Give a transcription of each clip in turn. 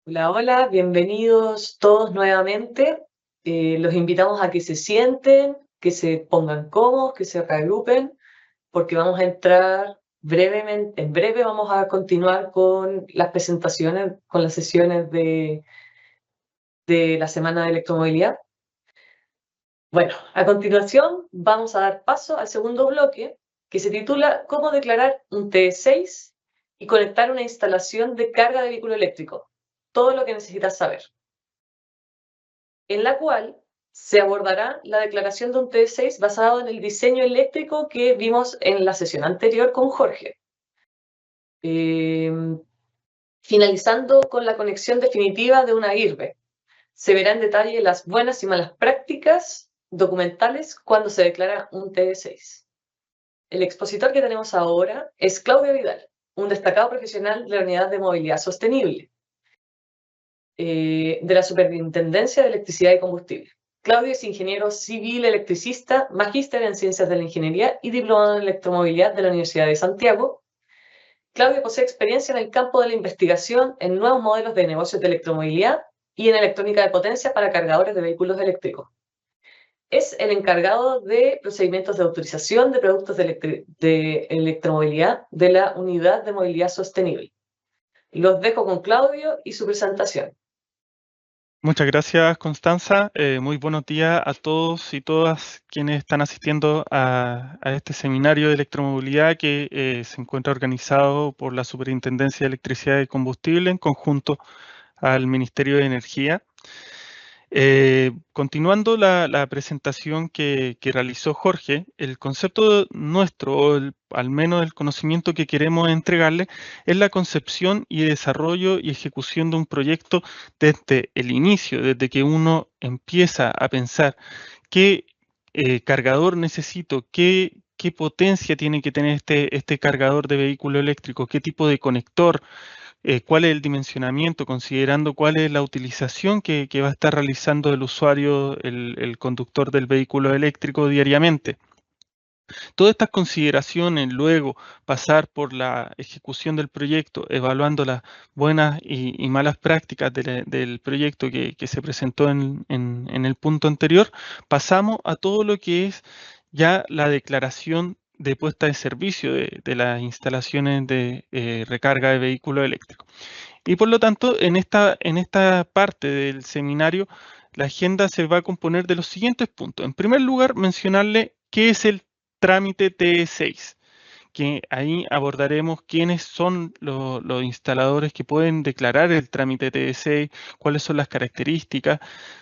Hola, hola, bienvenidos todos nuevamente. Los invitamos a que se sienten, que se pongan cómodos, que se reagrupen, porque vamos a entrar brevemente, en breve vamos a continuar con las presentaciones, con las sesiones de la Semana de Electromovilidad. Bueno, a continuación vamos a dar paso al segundo bloque, que se titula ¿Cómo declarar un TE6 y conectar una instalación de carga de vehículo eléctrico? Todo lo que necesitas saber. En la cual se abordará la declaración de un T6 basado en el diseño eléctrico que vimos en la sesión anterior con Jorge. Finalizando con la conexión definitiva de una IRB. Se verá en detalle las buenas y malas prácticas documentales cuando se declara un T6. El expositor que tenemos ahora es Claudio Vidal, un destacado profesional de la Unidad de Movilidad Sostenible, de la Superintendencia de Electricidad y Combustible. Claudio es ingeniero civil electricista, magíster en Ciencias de la Ingeniería y diplomado en Electromovilidad de la Universidad de Santiago. Claudio posee experiencia en el campo de la investigación en nuevos modelos de negocios de electromovilidad y en electrónica de potencia para cargadores de vehículos eléctricos. Es el encargado de procedimientos de autorización de productos de electromovilidad de la Unidad de Movilidad Sostenible. Los dejo con Claudio y su presentación. Muchas gracias, Constanza. Muy buenos días a todos y todas quienes están asistiendo a este seminario de electromovilidad que se encuentra organizado por la Superintendencia de Electricidad y Combustible en conjunto al Ministerio de Energía. Continuando la presentación que realizó Jorge, el concepto nuestro, o al menos el conocimiento que queremos entregarle, es la concepción y desarrollo y ejecución de un proyecto desde el inicio, desde que uno empieza a pensar qué cargador necesito, qué potencia tiene que tener este cargador de vehículo eléctrico, qué tipo de conector, cuál es el dimensionamiento, considerando cuál es la utilización que va a estar realizando el usuario, el conductor del vehículo eléctrico diariamente. Todas estas consideraciones, luego pasar por la ejecución del proyecto, evaluando las buenas y malas prácticas del proyecto que se presentó en el punto anterior, pasamos a todo lo que es ya la declaración de puesta de servicio de las instalaciones de recarga de vehículos eléctricos. Y por lo tanto, en esta parte del seminario, la agenda se va a componer de los siguientes puntos. En primer lugar, mencionarle qué es el trámite TE6, que ahí abordaremos quiénes son los instaladores que pueden declarar el trámite TE6, cuáles son las características.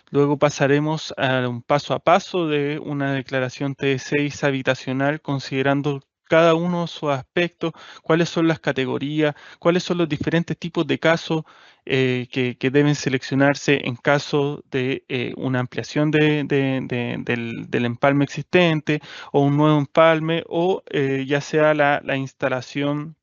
Luego pasaremos a un paso a paso de una declaración TE6 habitacional, considerando cada uno de sus aspectos, cuáles son las categorías, cuáles son los diferentes tipos de casos que deben seleccionarse en caso de una ampliación del empalme existente o un nuevo empalme o ya sea la instalación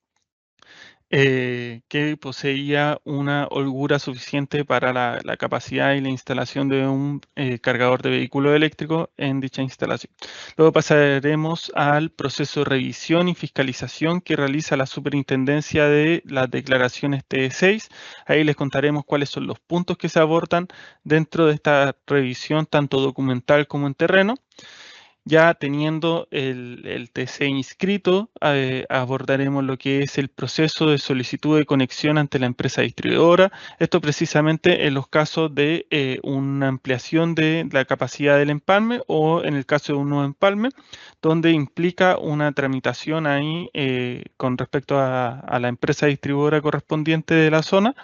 que poseía una holgura suficiente para la capacidad y la instalación de un cargador de vehículo eléctrico en dicha instalación. Luego pasaremos al proceso de revisión y fiscalización que realiza la Superintendencia de las declaraciones TE6. Ahí les contaremos cuáles son los puntos que se abordan dentro de esta revisión, tanto documental como en terreno. Ya teniendo el TC inscrito, abordaremos lo que es el proceso de solicitud de conexión ante la empresa distribuidora. Esto precisamente en los casos de una ampliación de la capacidad del empalme o en el caso de un nuevo empalme, donde implica una tramitación ahí con respecto a la empresa distribuidora correspondiente de la zona.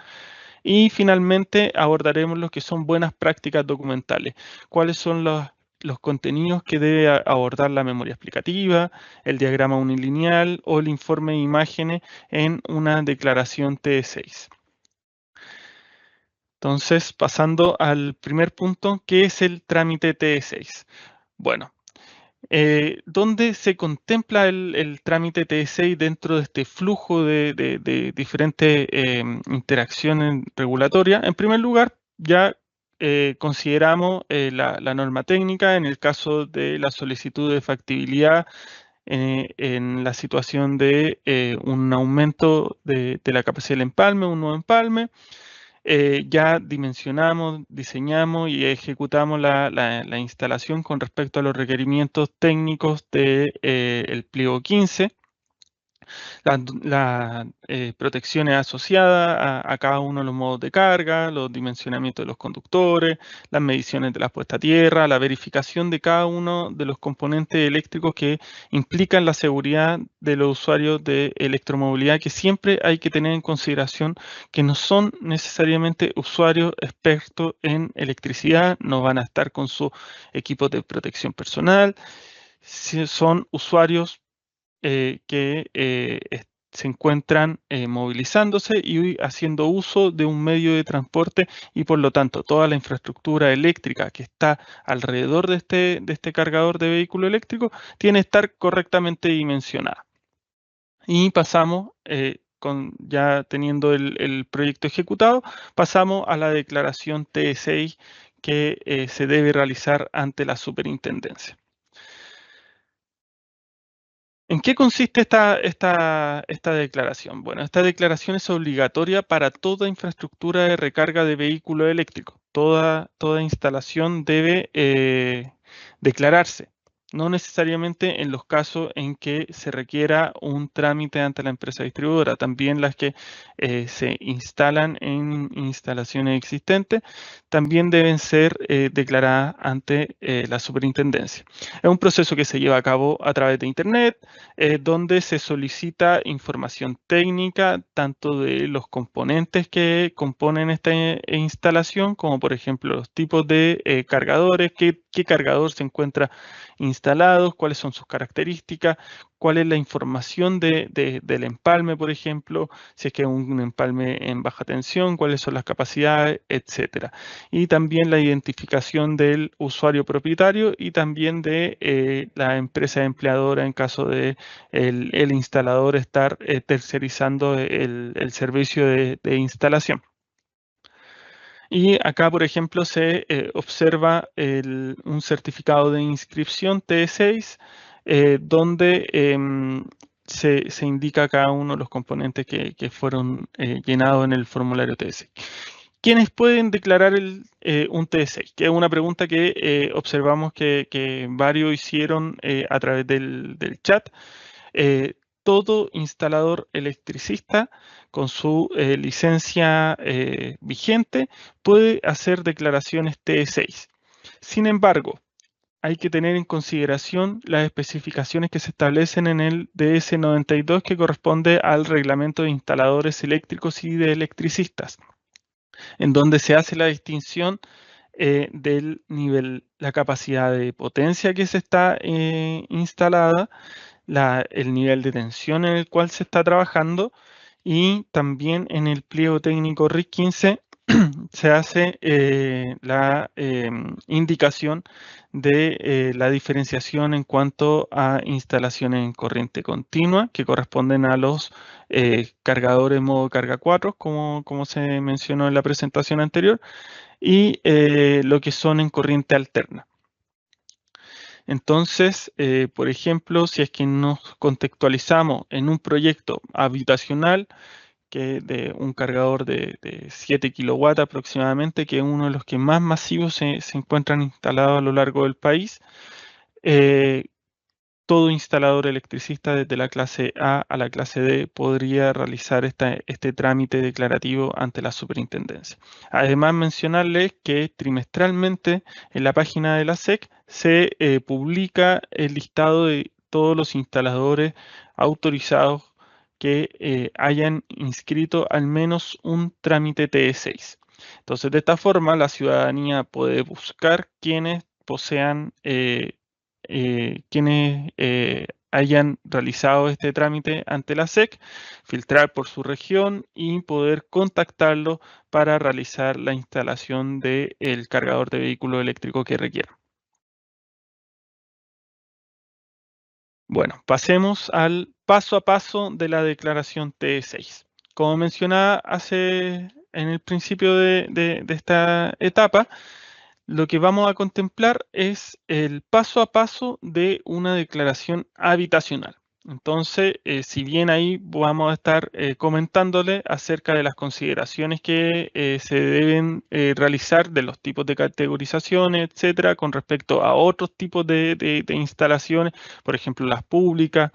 Y finalmente abordaremos lo que son buenas prácticas documentales. ¿Cuáles son los contenidos que debe abordar la memoria explicativa, el diagrama unilineal o el informe de imágenes en una declaración TE6? Entonces, pasando al primer punto, ¿qué es el trámite TE6? Bueno, ¿dónde se contempla el trámite TE6 dentro de este flujo de diferentes interacciones regulatorias? En primer lugar, ya consideramos la norma técnica en el caso de la solicitud de factibilidad en la situación de un aumento de la capacidad del empalme, un nuevo empalme. ya dimensionamos, diseñamos y ejecutamos la instalación con respecto a los requerimientos técnicos del pliego 15. Las protecciones asociadas a cada uno de los modos de carga, los dimensionamientos de los conductores, las mediciones de la puesta a tierra, la verificación de cada uno de los componentes eléctricos que implican la seguridad de los usuarios de electromovilidad, que siempre hay que tener en consideración que no son necesariamente usuarios expertos en electricidad, no van a estar con su equipo de protección personal, son usuarios que se encuentran movilizándose y haciendo uso de un medio de transporte, y por lo tanto toda la infraestructura eléctrica que está alrededor de este cargador de vehículo eléctrico tiene que estar correctamente dimensionada. Y pasamos, ya teniendo el proyecto ejecutado, pasamos a la declaración TE6 que se debe realizar ante la superintendencia. ¿En qué consiste esta declaración? Bueno, esta declaración es obligatoria para toda infraestructura de recarga de vehículo eléctrico. Toda instalación debe declararse, no necesariamente en los casos en que se requiera un trámite ante la empresa distribuidora, también las que se instalan en instalaciones existentes, también deben ser declaradas ante la superintendencia. Es un proceso que se lleva a cabo a través de Internet, donde se solicita información técnica tanto de los componentes que componen esta instalación, como por ejemplo los tipos de cargadores, qué cargador se encuentra instalado, cuáles son sus características, cuál es la información del empalme, por ejemplo, si es que es un empalme en baja tensión, cuáles son las capacidades, etcétera. Y también la identificación del usuario propietario y también de la empresa empleadora en caso de el instalador estar tercerizando el servicio de instalación. Y acá, por ejemplo, se observa un certificado de inscripción T6, donde se indica cada uno de los componentes que fueron llenados en el formulario T6. ¿Quiénes pueden declarar un T6? Que es una pregunta que observamos que varios hicieron a través del chat. Todo instalador electricista con su licencia vigente puede hacer declaraciones T6. Sin embargo, hay que tener en consideración las especificaciones que se establecen en el DS92, que corresponde al Reglamento de Instaladores Eléctricos y de Electricistas, en donde se hace la distinción del nivel, la capacidad de potencia que se está instalada, el nivel de tensión en el cual se está trabajando, y también en el pliego técnico RIC 15 se hace la indicación de la diferenciación en cuanto a instalaciones en corriente continua, que corresponden a los cargadores modo carga 4, como se mencionó en la presentación anterior, y lo que son en corriente alterna. Entonces, por ejemplo, si es que nos contextualizamos en un proyecto habitacional, que de un cargador de 7 kilowatts aproximadamente, que es uno de los que más masivos se encuentran instalados a lo largo del país, todo instalador electricista desde la clase A a la clase D podría realizar este trámite declarativo ante la superintendencia. Además, mencionarles que trimestralmente en la página de la SEC se publica el listado de todos los instaladores autorizados que hayan inscrito al menos un trámite TE6. Entonces, de esta forma, la ciudadanía puede buscar quienes posean quienes hayan realizado este trámite ante la SEC, filtrar por su región y poder contactarlo para realizar la instalación del cargador de vehículo eléctrico que requiera. Bueno, pasemos al paso a paso de la declaración T6. Como mencionaba en el principio de esta etapa, lo que vamos a contemplar es el paso a paso de una declaración habitacional. Entonces, si bien ahí vamos a estar comentándole acerca de las consideraciones que se deben realizar de los tipos de categorizaciones, etcétera, con respecto a otros tipos de instalaciones, por ejemplo, las públicas,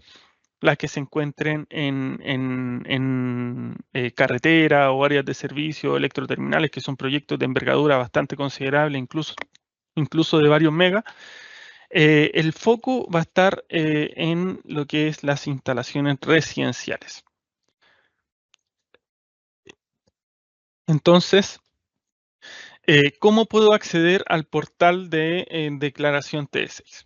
las que se encuentren en carretera o áreas de servicio, electroterminales, que son proyectos de envergadura bastante considerable, incluso de varios megas. El foco va a estar en lo que es las instalaciones residenciales. Entonces, ¿cómo puedo acceder al portal de declaración T6?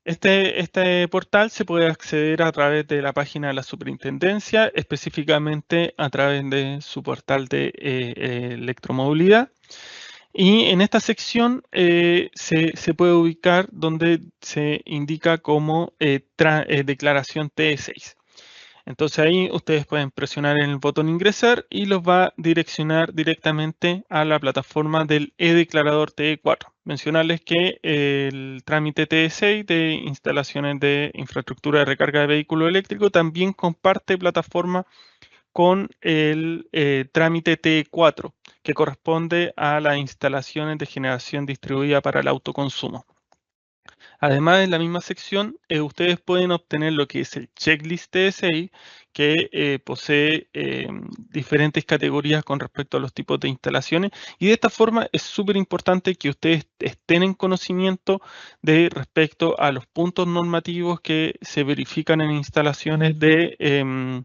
Este portal se puede acceder a través de la página de la superintendencia, específicamente a través de su portal de electromovilidad. Y en esta sección se puede ubicar donde se indica como declaración T6. Entonces ahí ustedes pueden presionar en el botón ingresar y los va a direccionar directamente a la plataforma del e-declarador TE4. Mencionarles que el trámite TE6 de instalaciones de infraestructura de recarga de vehículo eléctrico también comparte plataforma con el trámite TE4, que corresponde a las instalaciones de generación distribuida para el autoconsumo. Además, en la misma sección, ustedes pueden obtener lo que es el checklist TSI, que posee diferentes categorías con respecto a los tipos de instalaciones. Y de esta forma es súper importante que ustedes estén en conocimiento de respecto a los puntos normativos que se verifican en instalaciones de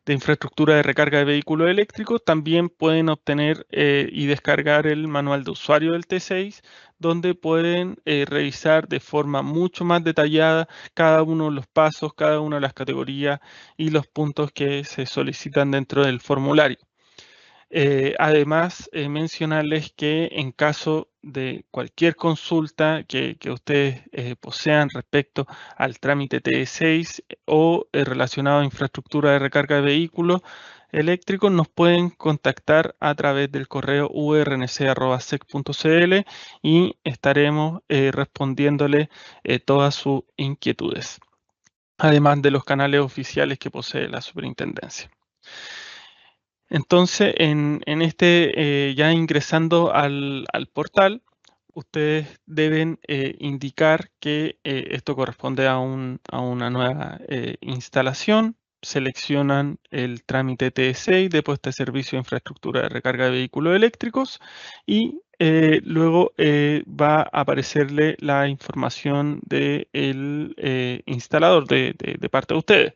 infraestructura de recarga de vehículos eléctricos. También pueden obtener y descargar el manual de usuario del T6, donde pueden revisar de forma mucho más detallada cada uno de los pasos, cada una de las categorías y los puntos que se solicitan dentro del formulario. Además, mencionarles que en caso de cualquier consulta que ustedes posean respecto al trámite TE6 o relacionado a infraestructura de recarga de vehículos eléctricos, nos pueden contactar a través del correo urnc@sec.cl y estaremos respondiéndole todas sus inquietudes, además de los canales oficiales que posee la superintendencia. Entonces, ya ingresando al portal, ustedes deben indicar que esto corresponde a una nueva instalación. Seleccionan el trámite TSI de puesta de servicio de infraestructura de recarga de vehículos eléctricos y luego va a aparecerle la información del instalador de parte de ustedes.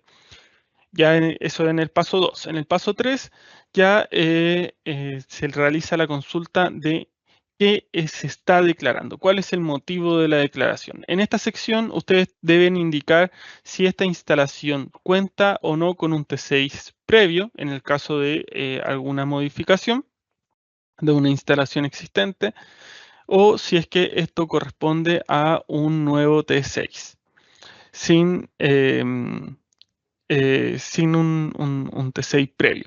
Ya eso en el paso 2. En el paso 3 ya se realiza la consulta de qué se está declarando, cuál es el motivo de la declaración. En esta sección ustedes deben indicar si esta instalación cuenta o no con un T6 previo, en el caso de alguna modificación de una instalación existente, o si es que esto corresponde a un nuevo T6 sin un T6 previo.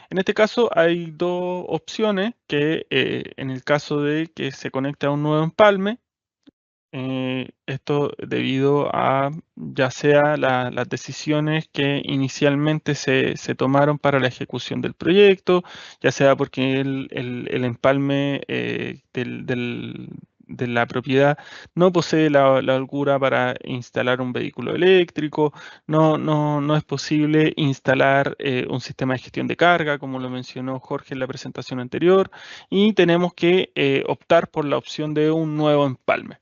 En este caso hay dos opciones que en el caso de que se conecte a un nuevo empalme, esto debido a ya sea las decisiones que inicialmente se tomaron para la ejecución del proyecto, ya sea porque el empalme de la propiedad no posee la holgura para instalar un vehículo eléctrico, no es posible instalar un sistema de gestión de carga, como lo mencionó Jorge en la presentación anterior, y tenemos que optar por la opción de un nuevo empalme.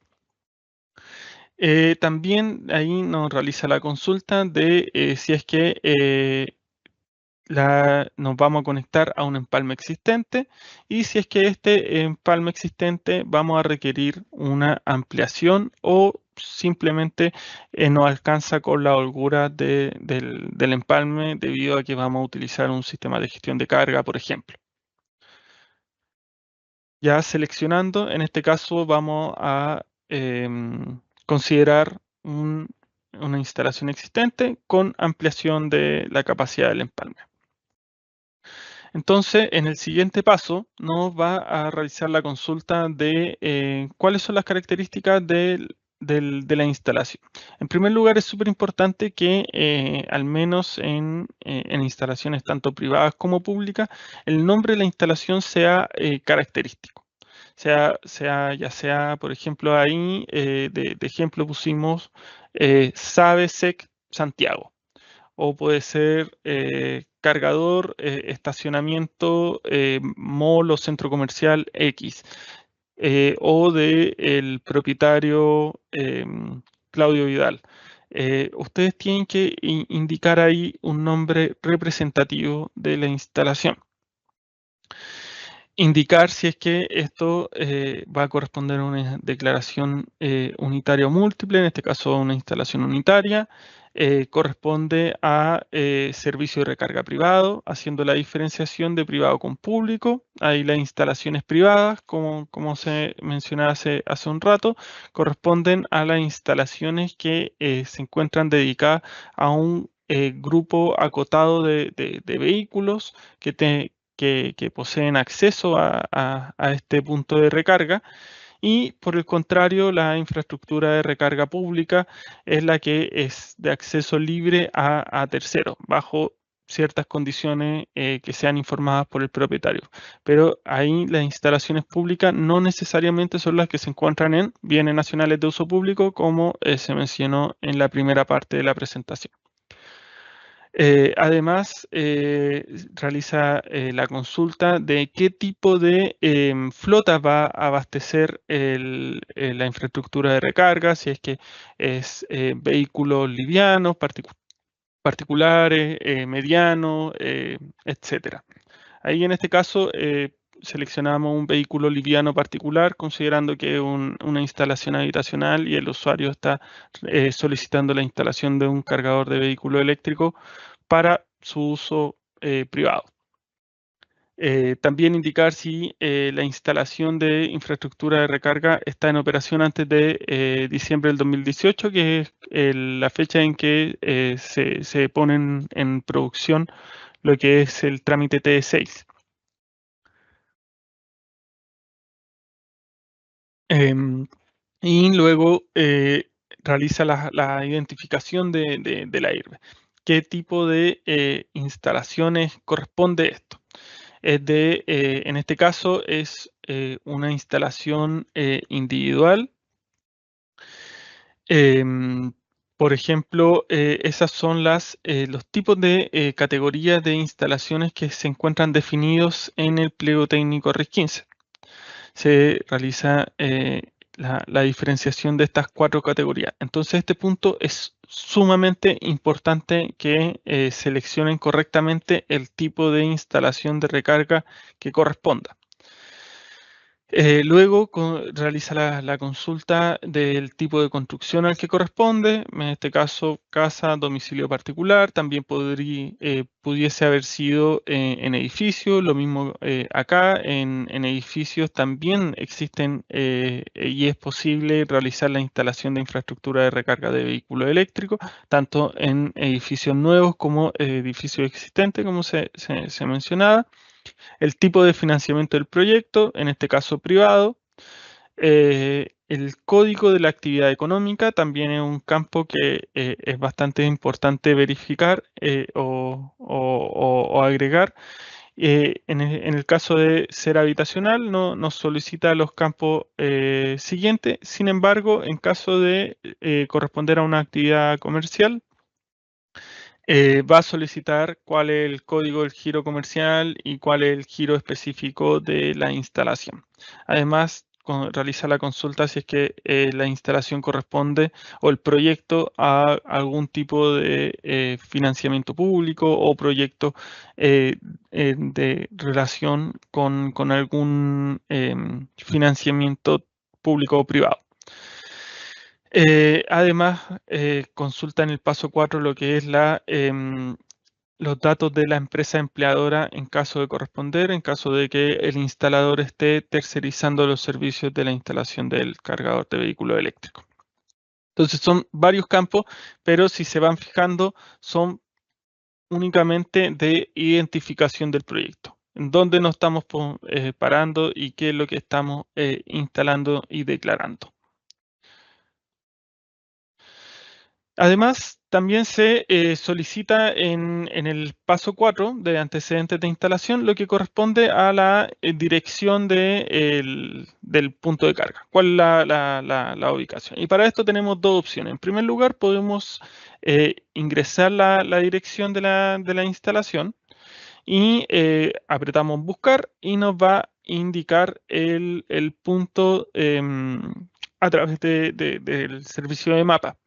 También ahí nos realiza la consulta de si es que nos vamos a conectar a un empalme existente y si es que este empalme existente vamos a requerir una ampliación o simplemente no alcanza con la holgura del empalme debido a que vamos a utilizar un sistema de gestión de carga, por ejemplo. Ya seleccionando, en este caso vamos a considerar una instalación existente con ampliación de la capacidad del empalme. Entonces, en el siguiente paso nos va a realizar la consulta de cuáles son las características de la instalación. En primer lugar, es súper importante que, al menos en instalaciones tanto privadas como públicas, el nombre de la instalación sea característico. Ya sea, por ejemplo, ahí de ejemplo pusimos SABESEC Santiago, o puede ser cargador, estacionamiento, mall o centro comercial X, o de el propietario Claudio Vidal. Ustedes tienen que indicar ahí un nombre representativo de la instalación. Indicar si es que esto va a corresponder a una declaración unitaria o múltiple, en este caso una instalación unitaria. Corresponde a servicio de recarga privado, haciendo la diferenciación de privado con público. Ahí las instalaciones privadas, como se mencionaba hace un rato, corresponden a las instalaciones que se encuentran dedicadas a un grupo acotado de vehículos que poseen acceso a este punto de recarga, y por el contrario, la infraestructura de recarga pública es la que es de acceso libre a terceros, bajo ciertas condiciones que sean informadas por el propietario. Pero ahí las instalaciones públicas no necesariamente son las que se encuentran en bienes nacionales de uso público, como se mencionó en la primera parte de la presentación. Además, realiza la consulta de qué tipo de flota va a abastecer la infraestructura de recarga, si es que es vehículos livianos, particulares, medianos, etcétera. Ahí en este caso seleccionamos un vehículo liviano particular, considerando que es una instalación habitacional y el usuario está solicitando la instalación de un cargador de vehículo eléctrico para su uso privado. También indicar si la instalación de infraestructura de recarga está en operación antes de diciembre del 2018, que es la fecha en que se ponen en producción lo que es el trámite TD6. Y luego realiza la identificación de la IRB. ¿Qué tipo de instalaciones corresponde esto? En este caso es una instalación individual. Por ejemplo, esas son los tipos de categorías de instalaciones que se encuentran definidos en el pliego técnico RIS 15. Se realiza la diferenciación de estas 4 categorías. Entonces, este punto es sumamente importante que seleccionen correctamente el tipo de instalación de recarga que corresponda. Luego realiza la consulta del tipo de construcción al que corresponde, en este caso casa, domicilio particular, también pudiese haber sido en edificio, lo mismo acá, en edificios también existen y es posible realizar la instalación de infraestructura de recarga de vehículos eléctricos, tanto en edificios nuevos como edificios existentes, como se mencionaba. El tipo de financiamiento del proyecto, en este caso privado. El código de la actividad económica también es un campo que es bastante importante verificar o agregar. En el caso de ser habitacional, nos solicita los campos siguientes. Sin embargo, en caso de corresponder a una actividad comercial, va a solicitar cuál es el código del giro comercial y cuál es el giro específico de la instalación. Además, realiza la consulta si es que la instalación corresponde o el proyecto a algún tipo de financiamiento público o proyecto de relación con algún financiamiento público o privado. Además, consulta en el paso 4 lo que es los datos de la empresa empleadora en caso de corresponder, en caso de que el instalador esté tercerizando los servicios de la instalación del cargador de vehículo eléctrico. Entonces son varios campos, pero si se van fijando, son únicamente de identificación del proyecto. En dónde nos estamos parando y qué es lo que estamos instalando y declarando. Además, también se solicita en el paso 4 de antecedentes de instalación lo que corresponde a la dirección del punto de carga. ¿Cuál es la ubicación? Y para esto tenemos dos opciones. En primer lugar, podemos ingresar la dirección de la instalación y apretamos buscar y nos va a indicar el punto a través del servicio de mapa.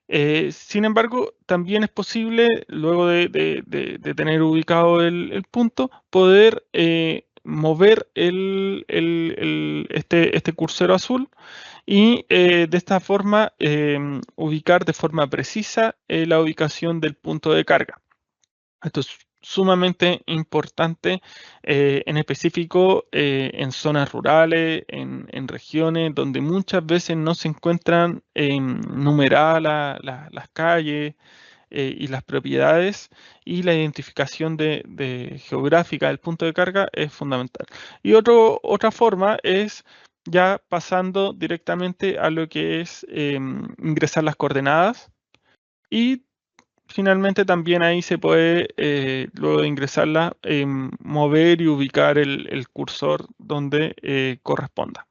Sin embargo, también es posible, luego de tener ubicado el punto, poder mover este cursor azul y de esta forma ubicar de forma precisa la ubicación del punto de carga. Esto es sumamente importante, en específico en zonas rurales, en regiones donde muchas veces no se encuentran numeradas las calles y las propiedades, y la identificación geográfica del punto de carga es fundamental. Y otra forma es ya pasando directamente a lo que es ingresar las coordenadas, y finalmente también ahí se puede, luego de ingresarla, mover y ubicar el cursor donde corresponda.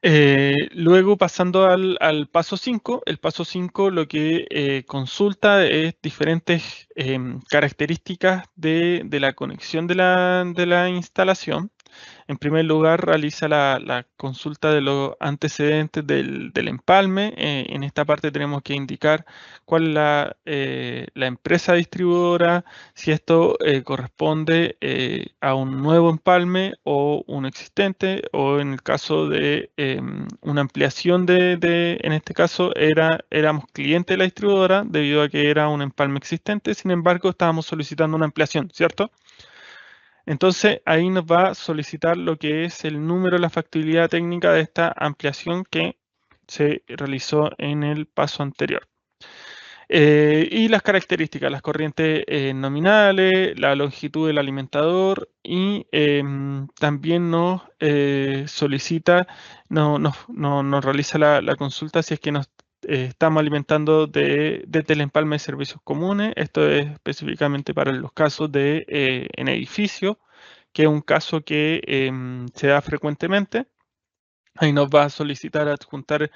Luego pasando al paso 5, el paso 5 lo que consulta es diferentes características de la conexión de la instalación. En primer lugar, realiza la consulta de los antecedentes del empalme. En esta parte tenemos que indicar cuál es la empresa distribuidora, si esto corresponde a un nuevo empalme o un existente, o en el caso de una ampliación en este caso éramos clientes de la distribuidora debido a que era un empalme existente, sin embargo estábamos solicitando una ampliación, ¿cierto? Entonces ahí nos va a solicitar lo que es el número de la factibilidad técnica de esta ampliación que se realizó en el paso anterior. Y las características, las corrientes nominales, la longitud del alimentador, y también nos solicita, nos realiza la consulta si es que nos estamos alimentando desde el empalme de servicios comunes. Esto es específicamente para los casos en edificio, que es un caso que se da frecuentemente. Ahí nos va a solicitar adjuntar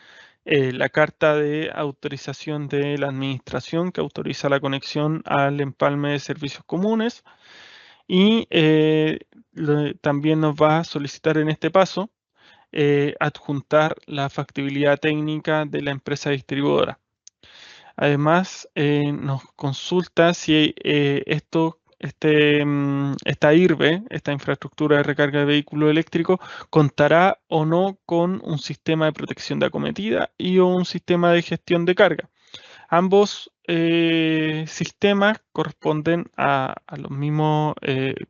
la carta de autorización de la administración que autoriza la conexión al empalme de servicios comunes, y también nos va a solicitar en este paso adjuntar la factibilidad técnica de la empresa distribuidora. Además, nos consulta si esta IRVE, esta infraestructura de recarga de vehículo eléctrico, contará o no con un sistema de protección de acometida y o un sistema de gestión de carga. Ambos sistemas corresponden a los mismos,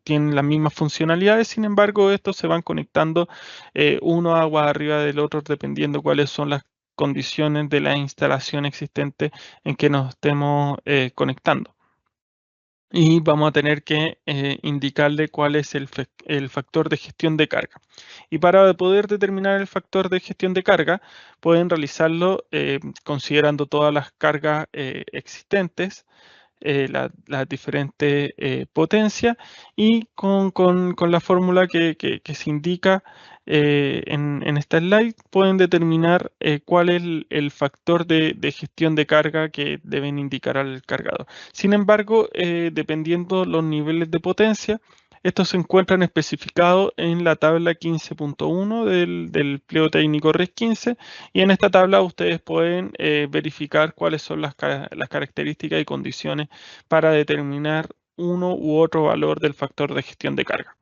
tienen las mismas funcionalidades, sin embargo, estos se van conectando uno agua arriba del otro dependiendo cuáles son las condiciones de la instalación existente en que nos estemos conectando. Y vamos a tener que indicarle cuál es el factor de gestión de carga. Y para poder determinar el factor de gestión de carga, pueden realizarlo considerando todas las cargas existentes, las diferentes potencias, y con la fórmula que se indica en esta slide, pueden determinar cuál es el factor de gestión de carga que deben indicar al cargador. Sin embargo, dependiendo los niveles de potencia, estos se encuentran especificados en la tabla 15.1 del pliego técnico RES 15, y en esta tabla ustedes pueden verificar cuáles son las características y condiciones para determinar uno u otro valor del factor de gestión de carga.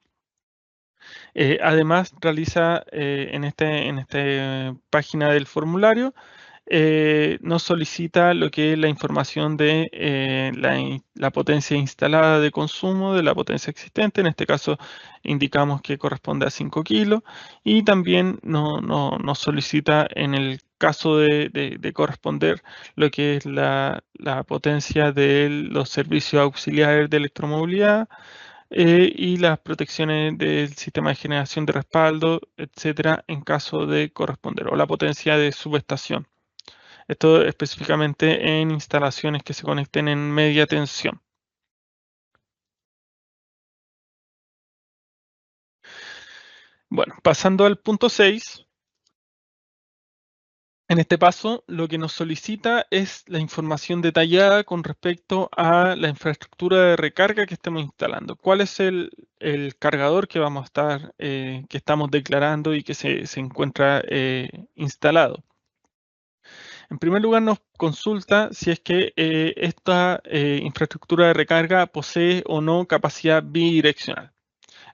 Además, realiza en esta página del formulario, nos solicita lo que es la información de la potencia instalada de consumo de la potencia existente. En este caso indicamos que corresponde a 5 kilos, y también nos solicita, en el caso de corresponder, lo que es la potencia de los servicios auxiliares de electromovilidad, y las protecciones del sistema de generación de respaldo, etcétera, en caso de corresponder, o la potencia de subestación. Esto específicamente en instalaciones que se conecten en media tensión. Bueno, pasando al punto 6. En este paso, lo que nos solicita es la información detallada con respecto a la infraestructura de recarga que estemos instalando. ¿Cuál es el cargador que vamos a estar, que estamos declarando y que se encuentra instalado? En primer lugar, nos consulta si es que esta infraestructura de recarga posee o no capacidad bidireccional.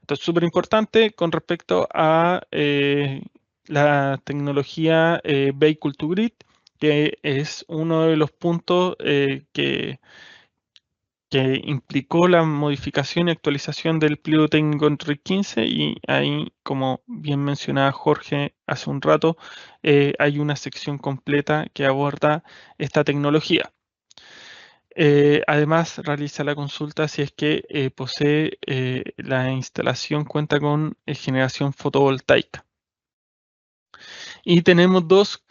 Esto es súper importante con respecto a la tecnología Vehicle to Grid, que es uno de los puntos que implicó la modificación y actualización del pliego técnico en RIC 15, y ahí, como bien mencionaba Jorge hace un rato, hay una sección completa que aborda esta tecnología. Además, realiza la consulta si es que posee la instalación cuenta con generación fotovoltaica. Y tenemos dos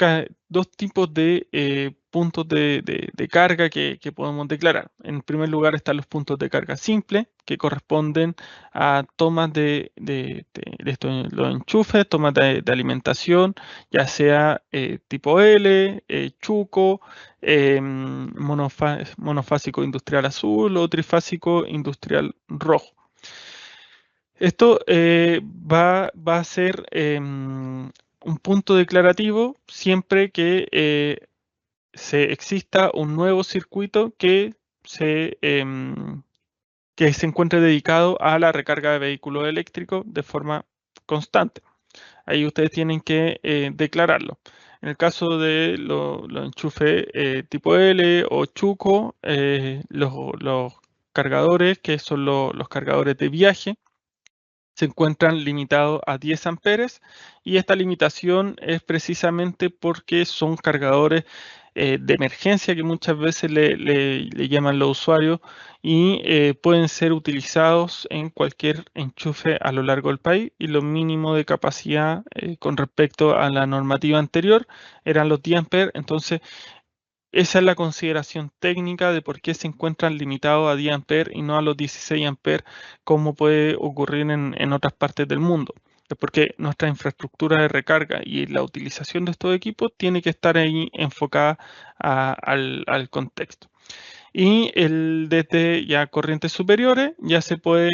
tipos de puntos de carga que podemos declarar. En primer lugar están los puntos de carga simple, que corresponden a tomas de los enchufes, tomas de alimentación, ya sea tipo L, chuco, monofásico industrial azul o trifásico industrial rojo. Esto va a ser un punto declarativo siempre que se exista un nuevo circuito que se encuentre dedicado a la recarga de vehículos eléctricos de forma constante. Ahí ustedes tienen que declararlo. En el caso de los enchufes tipo L o Chuco, los cargadores, que son los cargadores de viaje, se encuentran limitados a 10 amperes, y esta limitación es precisamente porque son cargadores de emergencia que muchas veces le llaman los usuarios, y pueden ser utilizados en cualquier enchufe a lo largo del país, y lo mínimo de capacidad con respecto a la normativa anterior eran los 10 amperes. Entonces esa es la consideración técnica de por qué se encuentran limitados a 10 amperes y no a los 16 amperes, como puede ocurrir en otras partes del mundo. Es porque nuestra infraestructura de recarga y la utilización de estos equipos tiene que estar ahí enfocada al contexto. Y desde ya corrientes superiores ya se puede,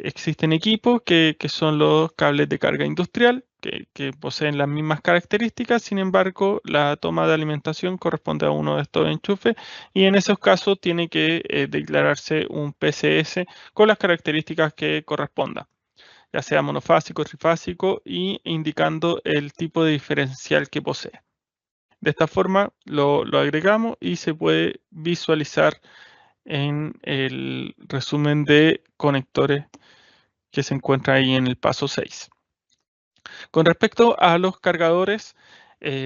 existen equipos que son los cables de carga industrial, que poseen las mismas características. Sin embargo, la toma de alimentación corresponde a uno de estos enchufes, y en esos casos tiene que declararse un PCS con las características que correspondan, ya sea monofásico, trifásico, y indicando el tipo de diferencial que posee. De esta forma lo agregamos y se puede visualizar en el resumen de conectores que se encuentra ahí en el paso 6. Con respecto a los cargadores,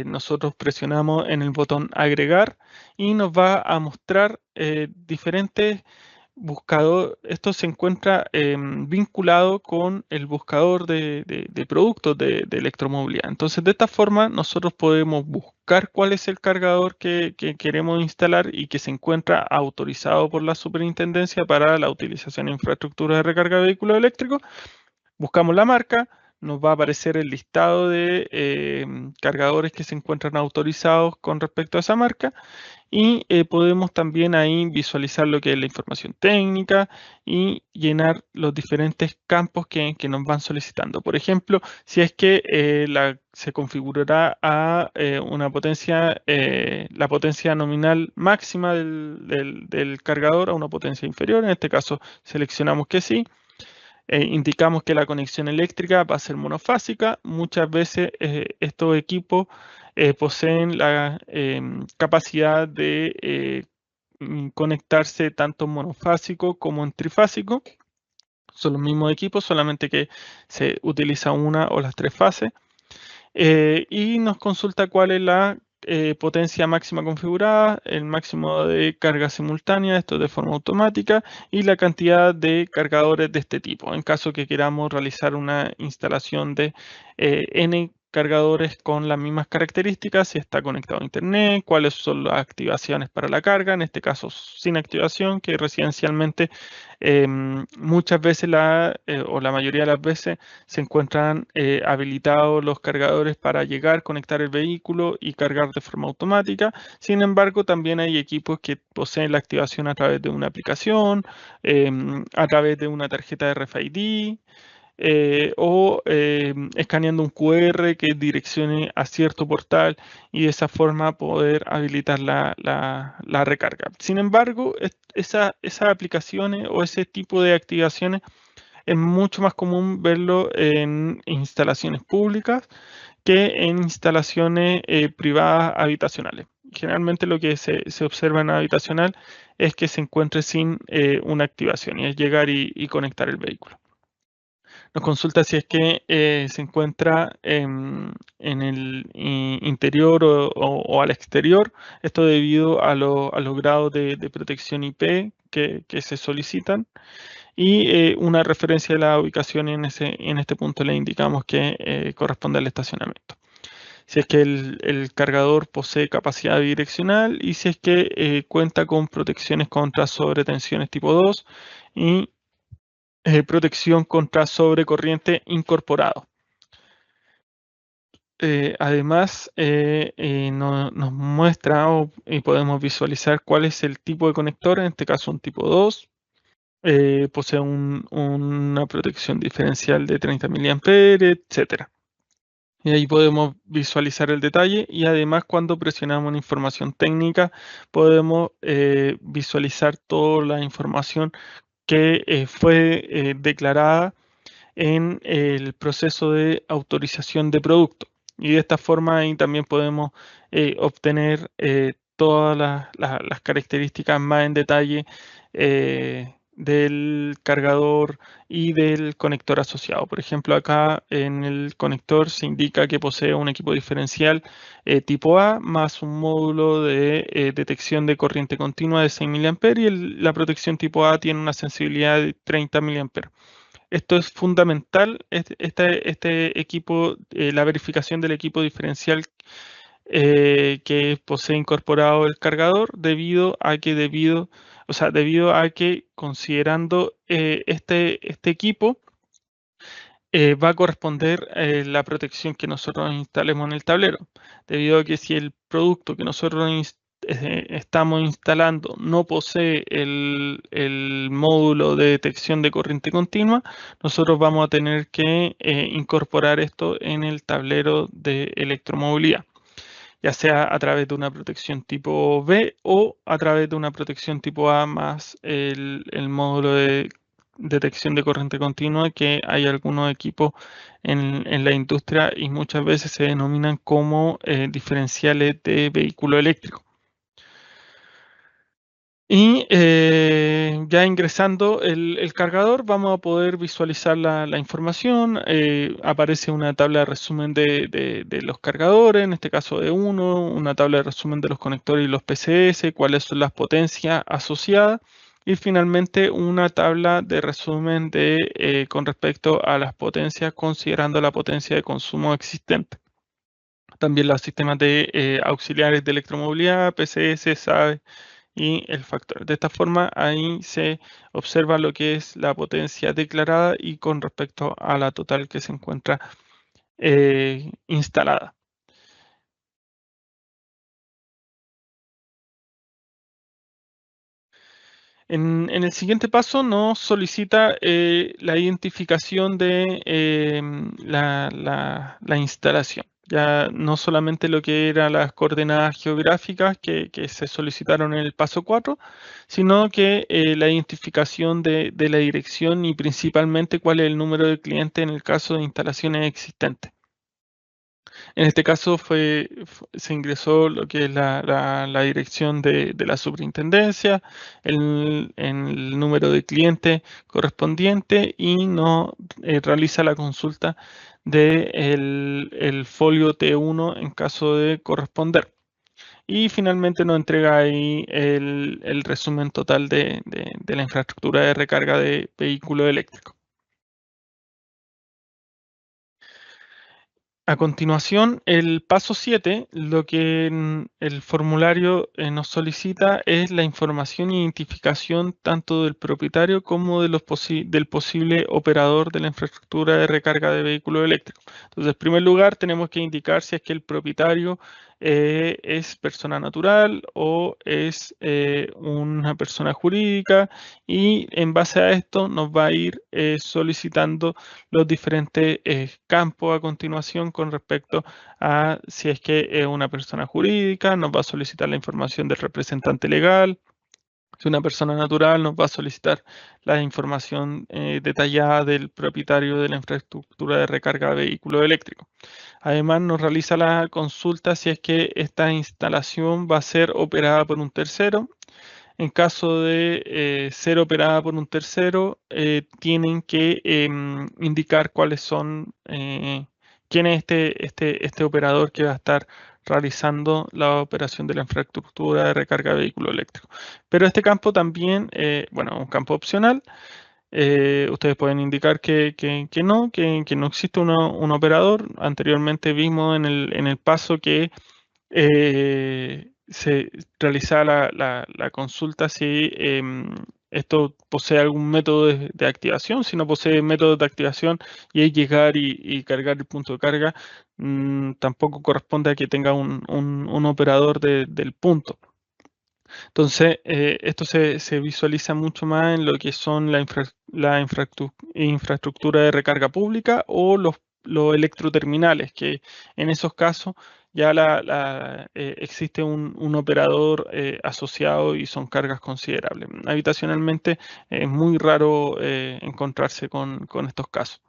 nosotros presionamos en el botón agregar y nos va a mostrar diferentes buscador. Esto se encuentra vinculado con el buscador de productos de electromovilidad. Entonces, de esta forma, nosotros podemos buscar cuál es el cargador que queremos instalar y que se encuentra autorizado por la superintendencia para la utilización de infraestructura de recarga de vehículos eléctricos. Buscamos la marca, nos va a aparecer el listado de cargadores que se encuentran autorizados con respecto a esa marca, y podemos también ahí visualizar lo que es la información técnica y llenar los diferentes campos que nos van solicitando. Por ejemplo, si es que se configurará a una potencia, la potencia nominal máxima del cargador a una potencia inferior. En este caso seleccionamos que sí. Indicamos que la conexión eléctrica va a ser monofásica. Muchas veces estos equipos poseen la capacidad de conectarse tanto en monofásico como en trifásico. Son los mismos equipos, solamente que se utiliza una o las tres fases. Y nos consulta cuál es la potencia máxima configurada, el máximo de carga simultánea, esto de forma automática, y la cantidad de cargadores de este tipo, en caso que queramos realizar una instalación de N cargadores con las mismas características, si está conectado a internet, cuáles son las activaciones para la carga, en este caso sin activación, que residencialmente muchas veces o la mayoría de las veces se encuentran habilitados los cargadores para llegar, conectar el vehículo y cargar de forma automática. Sin embargo, también hay equipos que poseen la activación a través de una aplicación, a través de una tarjeta de RFID, o escaneando un QR que direccione a cierto portal y de esa forma poder habilitar la recarga. Sin embargo, esas aplicaciones o ese tipo de activaciones es mucho más común verlo en instalaciones públicas que en instalaciones privadas habitacionales. Generalmente lo que se observa en habitacional es que se encuentre sin una activación y es llegar y conectar el vehículo. Nos consulta si es que se encuentra en el interior o al exterior, esto debido a los grados de protección IP que se solicitan, y una referencia de la ubicación en este punto le indicamos que corresponde al estacionamiento. Si es que el cargador posee capacidad bidireccional y si es que cuenta con protecciones contra sobretensiones tipo 2 y protección contra sobrecorriente incorporado. Además, nos muestra y podemos visualizar cuál es el tipo de conector, en este caso un tipo 2. Posee una protección diferencial de 30 mA, etc. Y ahí podemos visualizar el detalle y además cuando presionamos en información técnica podemos visualizar toda la información que fue declarada en el proceso de autorización de producto. Y de esta forma ahí también podemos obtener todas las características más en detalle del cargador y del conector asociado. Por ejemplo, acá en el conector se indica que posee un equipo diferencial tipo A más un módulo de detección de corriente continua de 6 mA y la protección tipo A tiene una sensibilidad de 30 mA. Esto es fundamental, este equipo, la verificación del equipo diferencial que posee incorporado el cargador, debido a que considerando este equipo, va a corresponder la protección que nosotros instalemos en el tablero, debido a que si el producto que nosotros estamos instalando no posee el módulo de detección de corriente continua, nosotros vamos a tener que incorporar esto en el tablero de electromovilidad, ya sea a través de una protección tipo B o a través de una protección tipo A más el módulo de detección de corriente continua, que hay algunos equipos en la industria y muchas veces se denominan como diferenciales de vehículo eléctrico. Y ya ingresando el cargador vamos a poder visualizar la información. Aparece una tabla de resumen de los cargadores, en este caso de uno, una tabla de resumen de los conectores y los PCS, cuáles son las potencias asociadas, y finalmente una tabla de resumen con respecto a las potencias, considerando la potencia de consumo existente. También los sistemas de auxiliares de electromovilidad, PCS, SAE y el factor. De esta forma, ahí se observa lo que es la potencia declarada y con respecto a la total que se encuentra instalada. En el siguiente paso nos solicita la identificación de la instalación. Ya no solamente lo que eran las coordenadas geográficas que se solicitaron en el paso 4, sino que la identificación de la dirección y principalmente cuál es el número de cliente en el caso de instalaciones existentes. En este caso se ingresó lo que es la dirección de la superintendencia, el número de cliente correspondiente y no realiza la consulta del el folio T1 en caso de corresponder. y finalmente nos entrega ahí el resumen total de la infraestructura de recarga de vehículos eléctricos. A continuación, el paso 7, lo que el formulario nos solicita es la información e identificación tanto del propietario como de del posible operador de la infraestructura de recarga de vehículos eléctricos. Entonces, en primer lugar, tenemos que indicar si es que el propietario es persona natural o es una persona jurídica, y en base a esto nos va a ir solicitando los diferentes campos a continuación con respecto a si es que es una persona jurídica, nos va a solicitar la información del representante legal. Si una persona natural, nos va a solicitar la información detallada del propietario de la infraestructura de recarga de vehículos eléctricos. Además, nos realiza la consulta si es que esta instalación va a ser operada por un tercero. En caso de ser operada por un tercero, tienen que indicar cuáles son, quién es este operador que va a estar realizando la operación de la infraestructura de recarga de vehículos eléctricos. Pero este campo también, bueno, un campo opcional. Ustedes pueden indicar que no existe un operador. Anteriormente vimos en el paso que se realiza la consulta si esto posee algún método de activación. Si no posee método de activación y es llegar y cargar el punto de carga, tampoco corresponde a que tenga un operador del punto. Entonces, esto se visualiza mucho más en lo que son la infraestructura de recarga pública o los electroterminales, que en esos casos ya existe un operador asociado y son cargas considerables. Habitacionalmente es muy raro encontrarse con estos casos.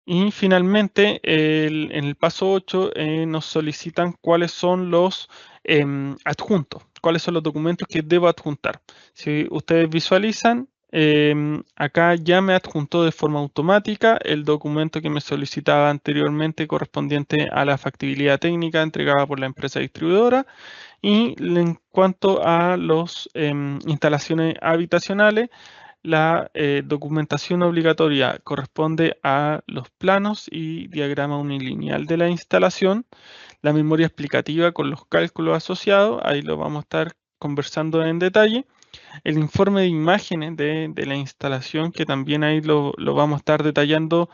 Y finalmente, en el paso 8 nos solicitan cuáles son los adjuntos, cuáles son los documentos que debo adjuntar. Si ustedes visualizan, acá ya me adjuntó de forma automática el documento que me solicitaba anteriormente correspondiente a la factibilidad técnica entregada por la empresa distribuidora. Y en cuanto a las instalaciones habitacionales, la documentación obligatoria corresponde a los planos y diagrama unilineal de la instalación, la memoria explicativa con los cálculos asociados, ahí lo vamos a estar conversando en detalle, el informe de imágenes de la instalación, que también ahí lo vamos a estar detallando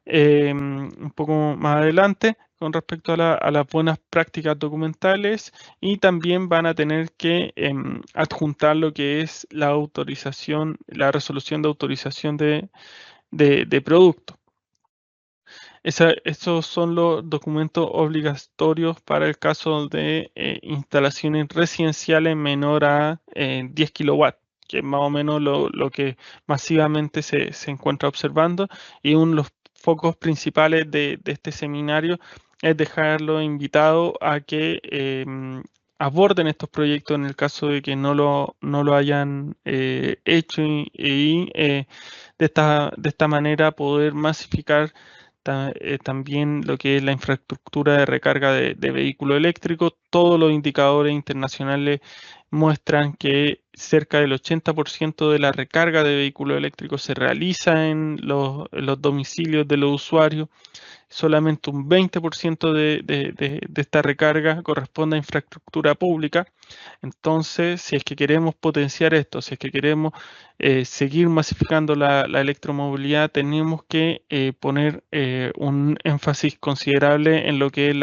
un poco más adelante con respecto a las buenas prácticas documentales, y también van a tener que adjuntar lo que es la autorización, la resolución de autorización de producto. Estos son los documentos obligatorios para el caso de instalaciones residenciales menor a 10 kilowatts, que es más o menos lo que masivamente se encuentra observando. Y uno de los focos principales de este seminario es dejarlo invitado a que aborden estos proyectos en el caso de que no lo hayan hecho, y de esta manera poder masificar también lo que es la infraestructura de recarga de vehículos eléctricos. Todos los indicadores internacionales muestran que cerca del 80% de la recarga de vehículos eléctricos se realiza en los domicilios de los usuarios. Solamente un 20% de esta recarga corresponde a infraestructura pública. Entonces, si es que queremos potenciar esto, si es que queremos seguir masificando la electromovilidad, tenemos que poner un énfasis considerable en lo que es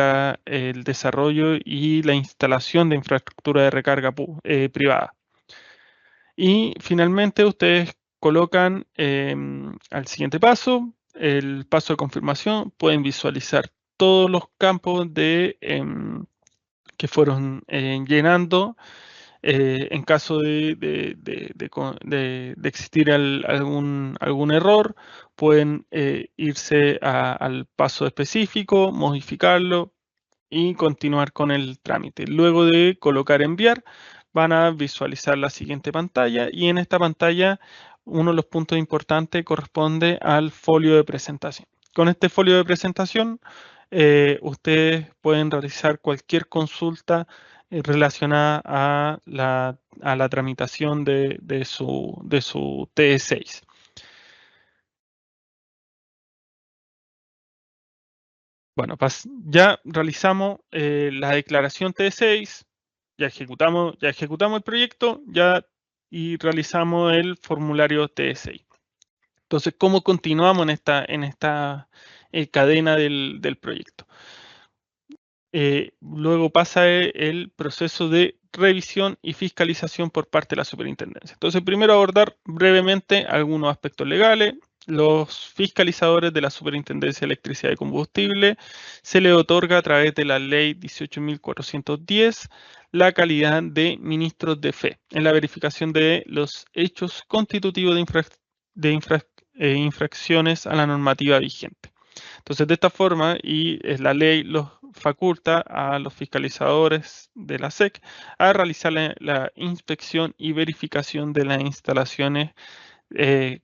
el desarrollo y la instalación de infraestructura de recarga privada. Y finalmente, ustedes colocan al siguiente paso, el paso de confirmación. Pueden visualizar todos los campos que fueron llenando. En caso de existir algún error, pueden irse al paso específico, modificarlo y continuar con el trámite. Luego de colocar enviar, van a visualizar la siguiente pantalla, y en esta pantalla uno de los puntos importantes corresponde al folio de presentación. Con este folio de presentación ustedes pueden realizar cualquier consulta relacionada a la tramitación de su TE6. Bueno, ya realizamos la declaración TE6, ya ejecutamos el proyecto y realizamos el formulario TE6. Entonces, ¿cómo continuamos en esta cadena del proyecto? Luego pasa el proceso de revisión y fiscalización por parte de la superintendencia. Entonces, primero abordar brevemente algunos aspectos legales. Los fiscalizadores de la Superintendencia de Electricidad y Combustible se les otorga a través de la Ley 18.410 la calidad de ministros de fe en la verificación de los hechos constitutivos de infracciones a la normativa vigente. Entonces, de esta forma, la ley los faculta a los fiscalizadores de la SEC a realizar la inspección y verificación de las instalaciones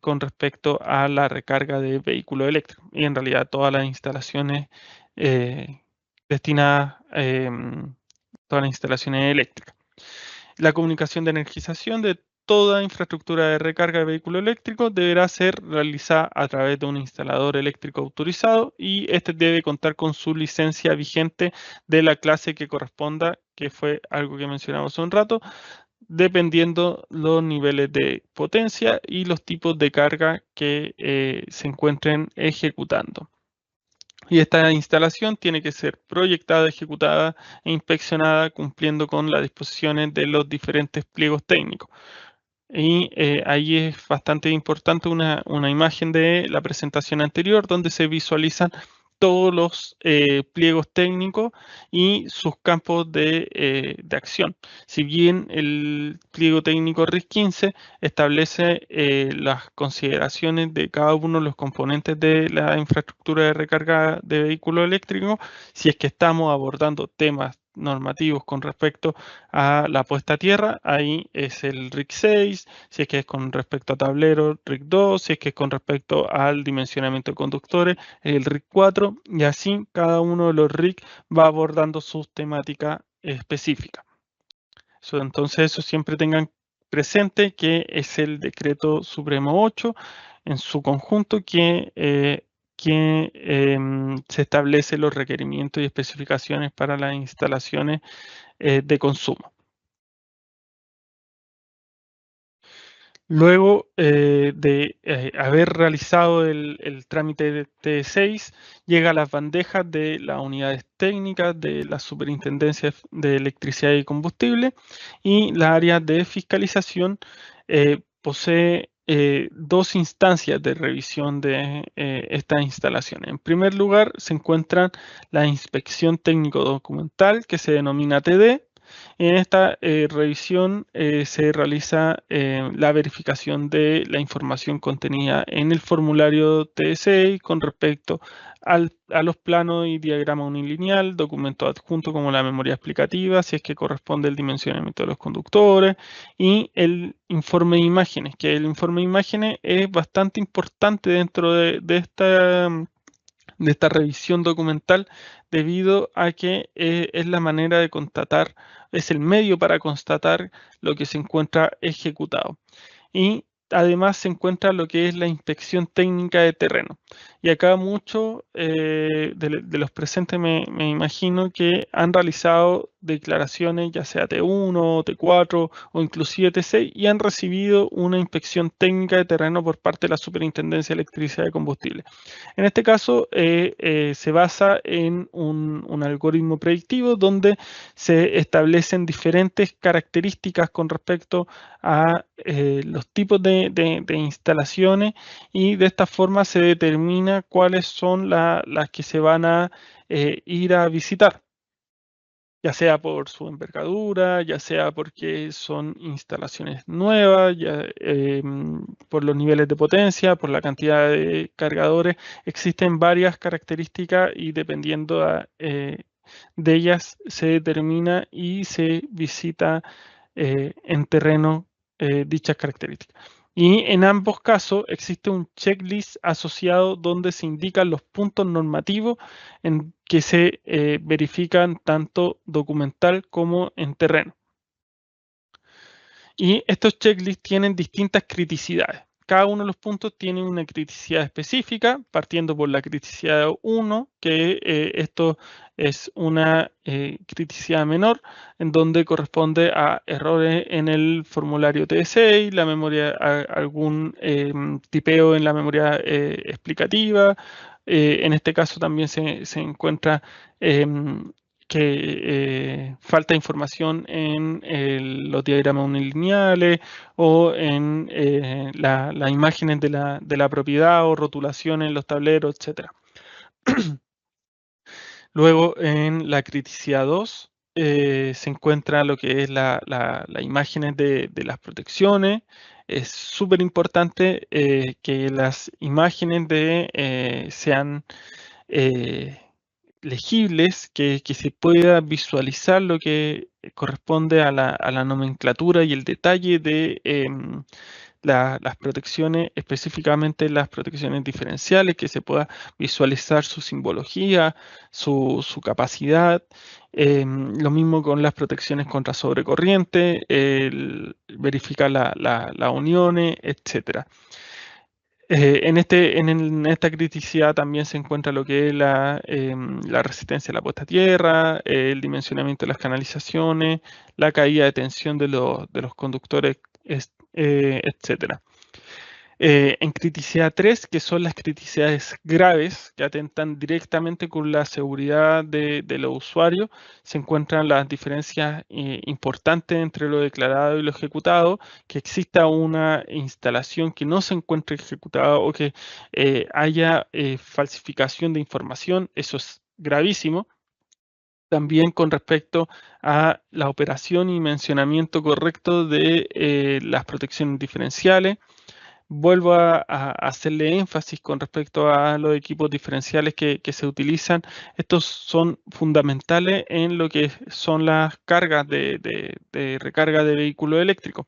con respecto a la recarga de vehículos eléctricos y en realidad todas las instalaciones destinadas, todas las instalaciones eléctricas. La comunicación de energización de toda infraestructura de recarga de vehículos eléctricos deberá ser realizada a través de un instalador eléctrico autorizado y este debe contar con su licencia vigente de la clase que corresponda, que fue algo que mencionamos hace un rato, dependiendo los niveles de potencia y los tipos de carga que se encuentren ejecutando. Y esta instalación tiene que ser proyectada, ejecutada e inspeccionada cumpliendo con las disposiciones de los diferentes pliegos técnicos. Y ahí es bastante importante una imagen de la presentación anterior donde se visualizan todos los pliegos técnicos y sus campos de acción. Si bien el pliego técnico RIS 15 establece las consideraciones de cada uno de los componentes de la infraestructura de recarga de vehículos eléctricos, si es que estamos abordando temas normativos con respecto a la puesta a tierra, ahí es el RIC 6, si es que es con respecto a tablero, RIC 2, si es que es con respecto al dimensionamiento de conductores, el RIC 4, y así cada uno de los RIC va abordando sus temáticas específicas. Entonces, eso siempre tengan presente que es el Decreto Supremo 8 en su conjunto que se establece los requerimientos y especificaciones para las instalaciones de consumo. Luego de haber realizado el trámite de T6, llega a las bandejas de las unidades técnicas de la Superintendencia de Electricidad y Combustible y la área de fiscalización posee dos instancias de revisión de estas instalaciones. En primer lugar, se encuentra la inspección técnico-documental que se denomina TD. En esta revisión se realiza la verificación de la información contenida en el formulario TSI con respecto a los planos y diagrama unilineal, documento adjunto como la memoria explicativa, si es que corresponde el dimensionamiento de los conductores, y el informe de imágenes, que el informe de imágenes es bastante importante dentro de esta revisión documental debido a que es la manera de constatar, es el medio para constatar lo que se encuentra ejecutado. Y además se encuentra lo que es la inspección técnica de terreno. Y acá muchos de los presentes me imagino que han realizado declaraciones ya sea T1, T4 o inclusive T6 y han recibido una inspección técnica de terreno por parte de la Superintendencia de Electricidad y Combustible. En este caso se basa en un algoritmo predictivo donde se establecen diferentes características con respecto a los tipos de instalaciones y de esta forma se determina cuáles son las que se van a ir a visitar, ya sea por su envergadura, ya sea porque son instalaciones nuevas, por los niveles de potencia, por la cantidad de cargadores. Existen varias características y dependiendo de ellas se determina y se visita en terreno dichas características. Y en ambos casos existe un checklist asociado donde se indican los puntos normativos en que se verifican tanto documental como en terreno. Y estos checklists tienen distintas criticidades. Cada uno de los puntos tiene una criticidad específica, partiendo por la criticidad 1, que esto es una criticidad menor, en donde corresponde a errores en el formulario TSI, la memoria, algún tipeo en la memoria explicativa. En este caso también se encuentra que falta información en los diagramas unilineales o en las imágenes de la propiedad o rotulaciones en los tableros, etc. Luego, en la criticidad 2, se encuentra lo que es las imágenes de las protecciones. Es súper importante que las imágenes sean legibles, que se pueda visualizar lo que corresponde a la nomenclatura y el detalle de las protecciones, específicamente las protecciones diferenciales, que se pueda visualizar su simbología, su capacidad. Lo mismo con las protecciones contra sobrecorriente, verificar las uniones, etcétera. En esta criticidad también se encuentra lo que es la resistencia a la puesta a tierra, el dimensionamiento de las canalizaciones, la caída de tensión de los conductores, etcétera. En criticidad 3, que son las criticidades graves que atentan directamente con la seguridad de los usuarios, se encuentran las diferencias importantes entre lo declarado y lo ejecutado, que exista una instalación que no se encuentre ejecutada o que haya falsificación de información, eso es gravísimo. También con respecto a la operación y mencionamiento correcto de las protecciones diferenciales. Vuelvo a hacerle énfasis con respecto a los equipos diferenciales que se utilizan. Estos son fundamentales en lo que son las cargas de recarga de vehículos eléctricos.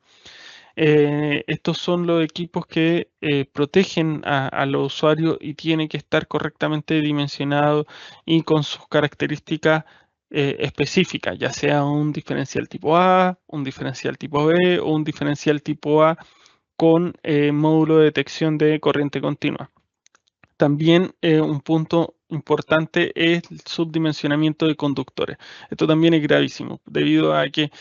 Estos son los equipos que protegen a los usuarios y tienen que estar correctamente dimensionados y con sus características específicas, ya sea un diferencial tipo A, un diferencial tipo B o un diferencial tipo A con módulo de detección de corriente continua. También un punto importante es el subdimensionamiento de conductores. Esto también es gravísimo, debido a que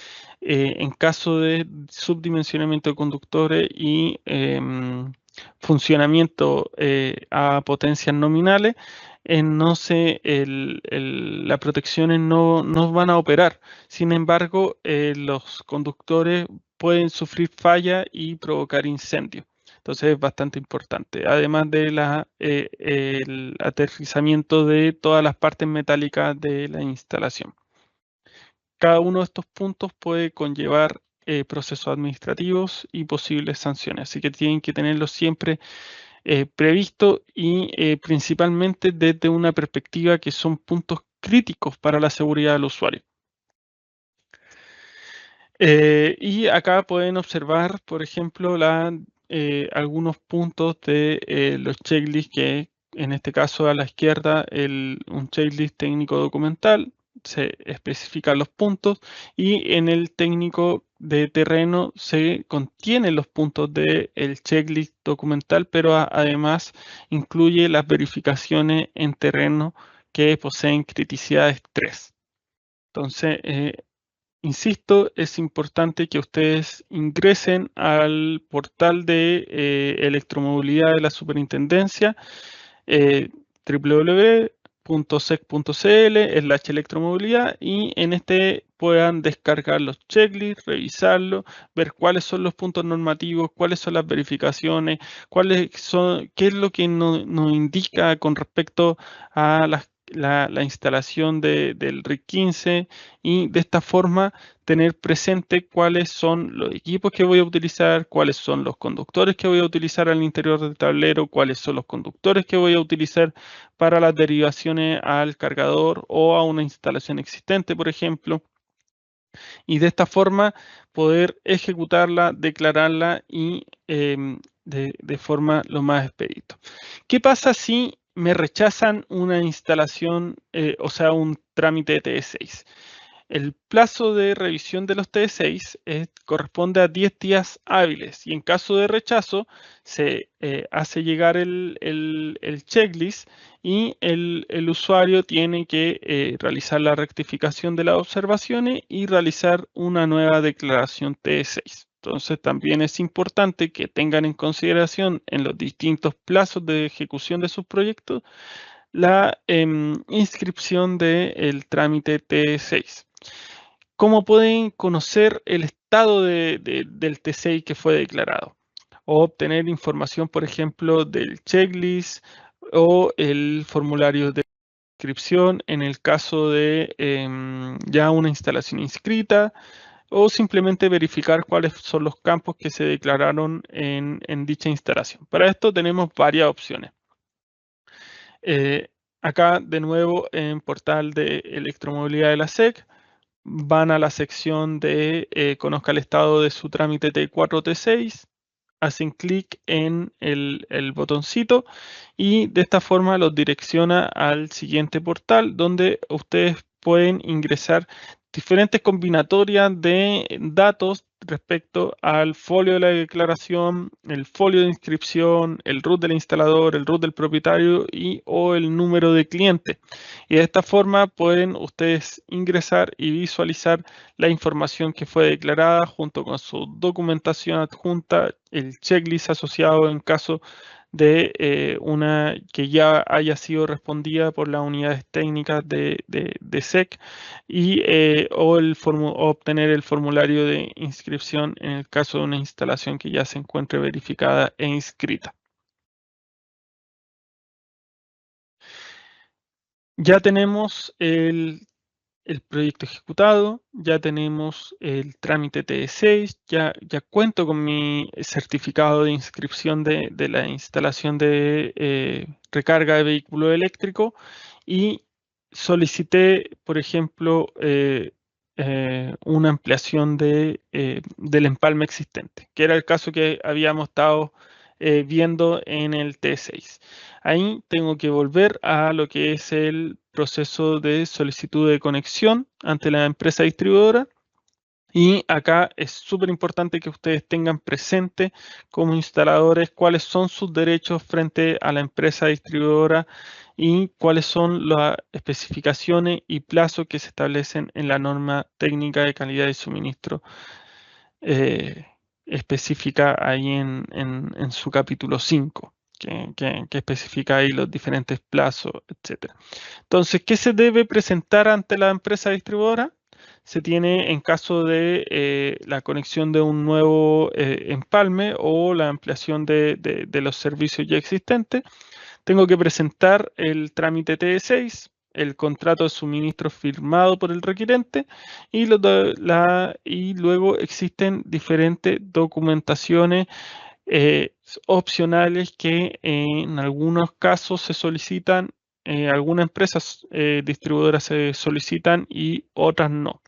en caso de subdimensionamiento de conductores y funcionamiento a potencias nominales, las protecciones no van a operar. Sin embargo, los conductores pueden sufrir falla y provocar incendios. Entonces es bastante importante. Además de el aterrizamiento de todas las partes metálicas de la instalación. Cada uno de estos puntos puede conllevar procesos administrativos y posibles sanciones. Así que tienen que tenerlo siempre previsto y principalmente desde una perspectiva que son puntos críticos para la seguridad del usuario. Y acá pueden observar, por ejemplo, algunos puntos de los checklists que en este caso a la izquierda un checklist técnico documental, se especifican los puntos y en el técnico de terreno se contienen los puntos del checklist documental, pero además incluye las verificaciones en terreno que poseen criticidades 3. Entonces, insisto, es importante que ustedes ingresen al portal de electromovilidad de la Superintendencia, www.sec.cl/electromovilidad y en este puedan descargar los checklists, revisarlos, ver cuáles son los puntos normativos, cuáles son las verificaciones, qué es lo que nos indica con respecto a la instalación del RIC 15 y de esta forma tener presente cuáles son los equipos que voy a utilizar, cuáles son los conductores que voy a utilizar al interior del tablero, cuáles son los conductores que voy a utilizar para las derivaciones al cargador o a una instalación existente, por ejemplo. y de esta forma poder ejecutarla, declararla y de forma lo más expedito. ¿Qué pasa si me rechazan una instalación, o sea, un trámite de TE6? El plazo de revisión de los TE6 corresponde a 10 días hábiles y en caso de rechazo se hace llegar el checklist y el usuario tiene que realizar la rectificación de las observaciones y realizar una nueva declaración TE6. Entonces también es importante que tengan en consideración en los distintos plazos de ejecución de sus proyectos la inscripción del trámite TE6. ¿Cómo pueden conocer el estado del T6 que fue declarado? O obtener información, por ejemplo, del checklist o el formulario de inscripción en el caso de ya una instalación inscrita, o simplemente verificar cuáles son los campos que se declararon en dicha instalación. Para esto tenemos varias opciones. Acá, de nuevo, en portal de electromovilidad de la SEC, van a la sección de conozca el estado de su trámite T4 T6, hacen clic en el botoncito y de esta forma los direcciona al siguiente portal donde ustedes pueden ingresar diferentes combinatorias de datos respecto al folio de la declaración, el folio de inscripción, el root del instalador, el root del propietario o el número de cliente. Y de esta forma pueden ustedes ingresar y visualizar la información que fue declarada junto con su documentación adjunta, el checklist asociado en caso de una que ya haya sido respondida por las unidades técnicas de SEC y o obtener el formulario de inscripción en el caso de una instalación que ya se encuentre verificada e inscrita. Ya tenemos el proyecto ejecutado, ya tenemos el trámite TE6, ya cuento con mi certificado de inscripción de la instalación de recarga de vehículo eléctrico y solicité, por ejemplo, una ampliación del empalme existente, que era el caso que habíamos estado viendo en el T6. Ahí tengo que volver a lo que es el proceso de solicitud de conexión ante la empresa distribuidora. Y acá es súper importante que ustedes tengan presente como instaladores cuáles son sus derechos frente a la empresa distribuidora y cuáles son las especificaciones y plazos que se establecen en la norma técnica de calidad de suministro específica ahí en su capítulo 5, que especifica ahí los diferentes plazos, etc. Entonces, ¿qué se debe presentar ante la empresa distribuidora? Se tiene en caso de la conexión de un nuevo empalme o la ampliación de los servicios ya existentes. Tengo que presentar el trámite TE6, el contrato de suministro firmado por el requirente y luego existen diferentes documentaciones opcionales que en algunos casos se solicitan, algunas empresas distribuidoras se solicitan y otras no.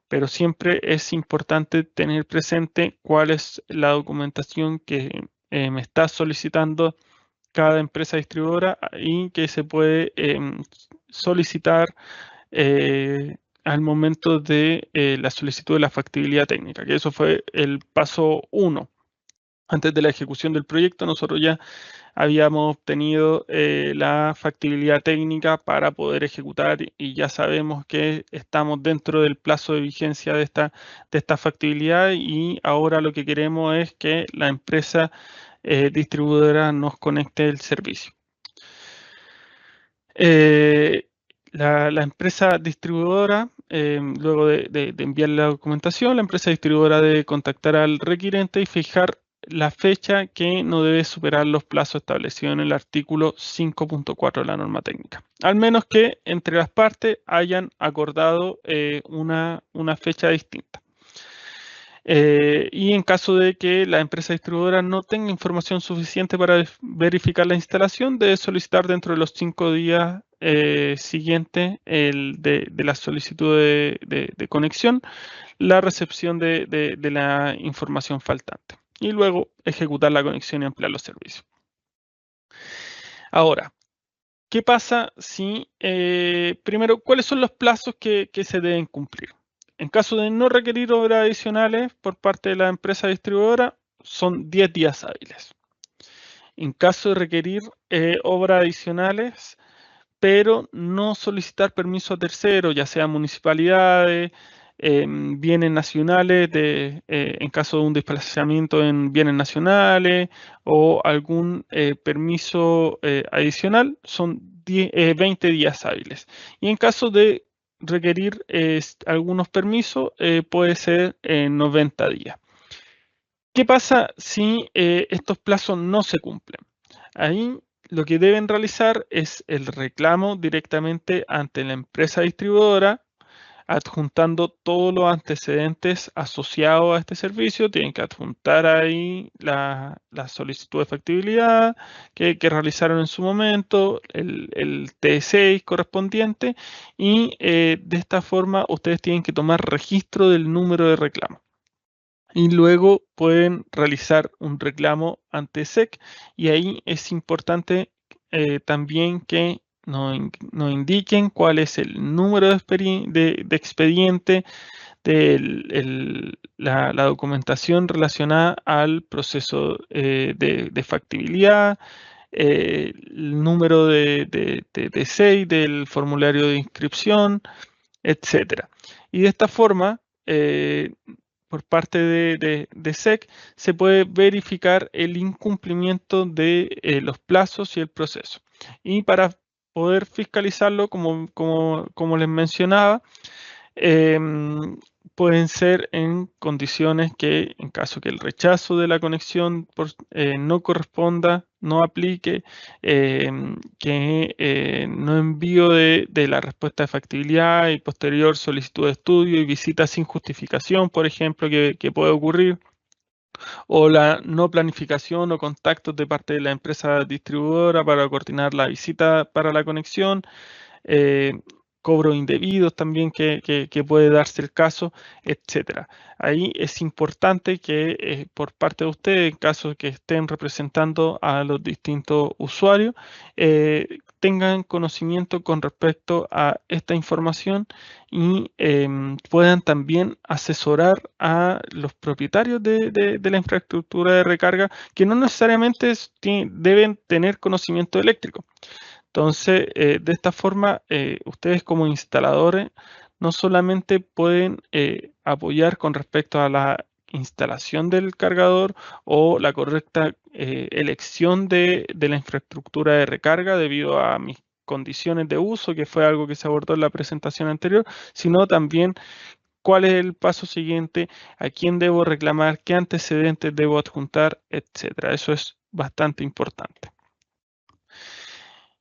Pero siempre es importante tener presente cuál es la documentación que me está solicitando cada empresa distribuidora y que se puede solicitar al momento de la solicitud de la factibilidad técnica, que eso fue el paso 1. Antes de la ejecución del proyecto, nosotros ya habíamos obtenido la factibilidad técnica para poder ejecutar y ya sabemos que estamos dentro del plazo de vigencia de esta factibilidad y ahora lo que queremos es que la empresa distribuidora nos conecte el servicio. La empresa distribuidora, luego de enviar la documentación, la empresa distribuidora debe contactar al requirente y fijar la fecha que no debe superar los plazos establecidos en el artículo 5.4 de la norma técnica. Al menos que entre las partes hayan acordado una fecha distinta. Y en caso de que la empresa distribuidora no tenga información suficiente para verificar la instalación, debe solicitar dentro de los 5 días siguiente, el de la solicitud de conexión, la recepción de la información faltante y luego ejecutar la conexión y ampliar los servicios. Ahora, ¿qué pasa si, primero, cuáles son los plazos que se deben cumplir? En caso de no requerir obras adicionales por parte de la empresa distribuidora, son 10 días hábiles. En caso de requerir obras adicionales, pero no solicitar permiso a terceros, ya sea municipalidades, bienes nacionales, en caso de un desplazamiento en bienes nacionales o algún permiso adicional, son 20 días hábiles. Y en caso de requerir algunos permisos, puede ser 90 días. ¿Qué pasa si estos plazos no se cumplen? Ahí lo que deben realizar es el reclamo directamente ante la empresa distribuidora, adjuntando todos los antecedentes asociados a este servicio. Tienen que adjuntar ahí la solicitud de factibilidad que realizaron en su momento, el T6 correspondiente, y de esta forma ustedes tienen que tomar registro del número de reclamo. Y luego pueden realizar un reclamo ante SEC, y ahí es importante también que nos indiquen cuál es el número de expediente de la documentación relacionada al proceso de factibilidad, el número de SEI del formulario de inscripción, etcétera. Y de esta forma, por parte de SEC, se puede verificar el incumplimiento de los plazos y el proceso. Y para poder fiscalizarlo, como les mencionaba, pueden ser en condiciones que, en caso que el rechazo de la conexión no corresponda, no aplique, que no envío de la respuesta de factibilidad y posterior solicitud de estudio y visita sin justificación, por ejemplo, que puede ocurrir, o la no planificación o contactos de parte de la empresa distribuidora para coordinar la visita para la conexión, cobros indebidos también que puede darse el caso, etcétera. Ahí es importante que por parte de ustedes, en caso de que estén representando a los distintos usuarios, tengan conocimiento con respecto a esta información y puedan también asesorar a los propietarios de la infraestructura de recarga, que no necesariamente deben tener conocimiento eléctrico. Entonces, de esta forma, ustedes como instaladores no solamente pueden apoyar con respecto a la instalación del cargador o la correcta elección de la infraestructura de recarga debido a mis condiciones de uso, que fue algo que se abordó en la presentación anterior, sino también cuál es el paso siguiente, a quién debo reclamar, qué antecedentes debo adjuntar, etcétera. Eso es bastante importante.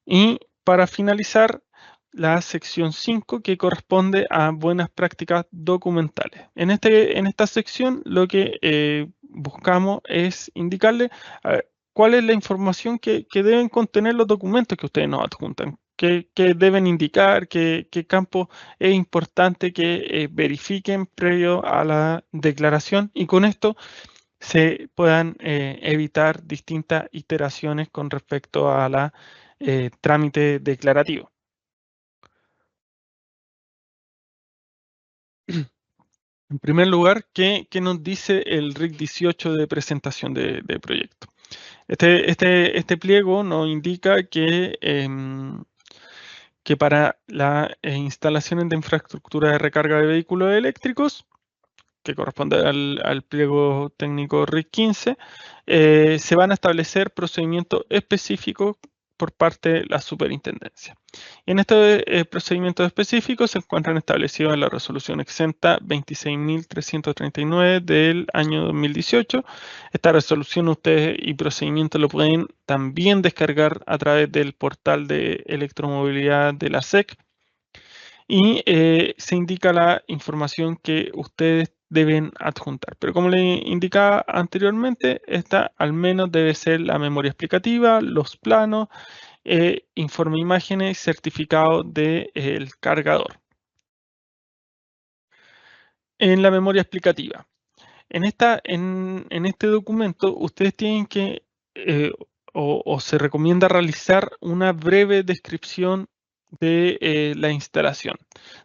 Y para finalizar, la sección 5, que corresponde a buenas prácticas documentales. En esta sección lo que buscamos es indicarle cuál es la información que deben contener los documentos que ustedes nos adjuntan, qué deben indicar, qué campo es importante que verifiquen previo a la declaración, y con esto se puedan evitar distintas iteraciones con respecto a la trámite declarativo. En primer lugar, ¿qué nos dice el RIC 18 de presentación de proyecto? Este pliego nos indica que para las instalaciones de infraestructura de recarga de vehículos eléctricos, que corresponde al pliego técnico RIC 15, se van a establecer procedimientos específicos por parte de la superintendencia. Y en estos procedimientos específicos se encuentran establecidos en la resolución exenta 26.339 del año 2018. Esta resolución ustedes y procedimiento lo pueden también descargar a través del portal de electromovilidad de la SEC, y se indica la información que ustedes deben adjuntar. Pero como les indicaba anteriormente, esta al menos debe ser la memoria explicativa, los planos informe imágenes, certificado del cargador. En la memoria explicativa. En este documento, ustedes tienen que, o se recomienda realizar una breve descripción de la instalación,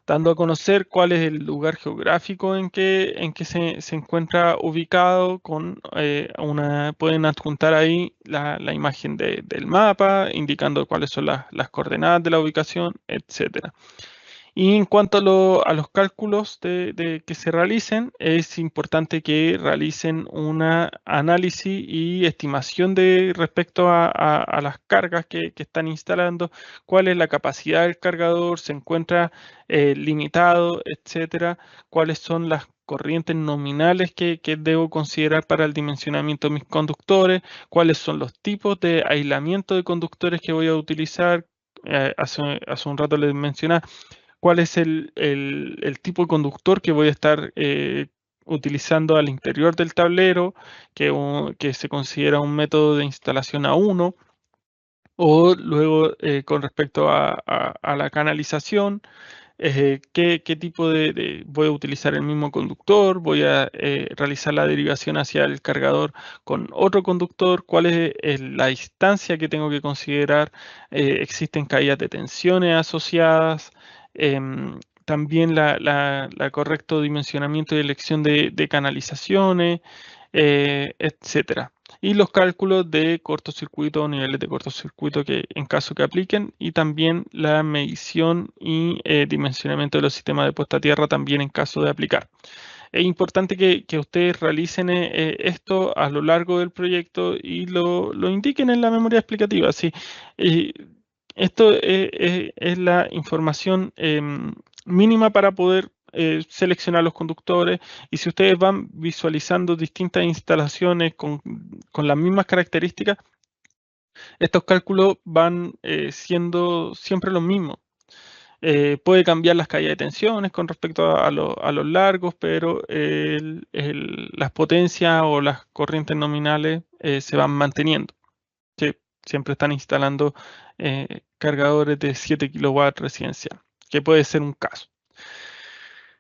dando a conocer cuál es el lugar geográfico en que se encuentra ubicado. Pueden adjuntar ahí la imagen del mapa, indicando cuáles son las coordenadas de la ubicación, etcétera. Y en cuanto a los cálculos que se realicen, es importante que realicen un análisis y estimación respecto a las cargas que están instalando, cuál es la capacidad del cargador, se encuentra limitado, etcétera, cuáles son las corrientes nominales que debo considerar para el dimensionamiento de mis conductores, cuáles son los tipos de aislamiento de conductores que voy a utilizar. Hace un rato les mencionaba cuál es el tipo de conductor que voy a estar utilizando al interior del tablero, que se considera un método de instalación A1, o luego con respecto a la canalización, qué tipo voy a utilizar el mismo conductor, voy a realizar la derivación hacia el cargador con otro conductor, cuál es la distancia que tengo que considerar, existen caídas de tensiones asociadas, también la correcto dimensionamiento y elección de canalizaciones, etcétera. Y los cálculos de cortocircuito, niveles de cortocircuito que en caso que apliquen, y también la medición y dimensionamiento de los sistemas de puesta a tierra también en caso de aplicar. Es importante que ustedes realicen esto a lo largo del proyecto y lo indiquen en la memoria explicativa. Sí, esto es la información mínima para poder seleccionar los conductores, y si ustedes van visualizando distintas instalaciones con las mismas características, estos cálculos van siendo siempre los mismos. Puede cambiar las caídas de tensiones con respecto a los largos, pero las potencias o las corrientes nominales se van manteniendo. Sí, siempre están instalando cargadores de 7 kW residencial, que puede ser un caso.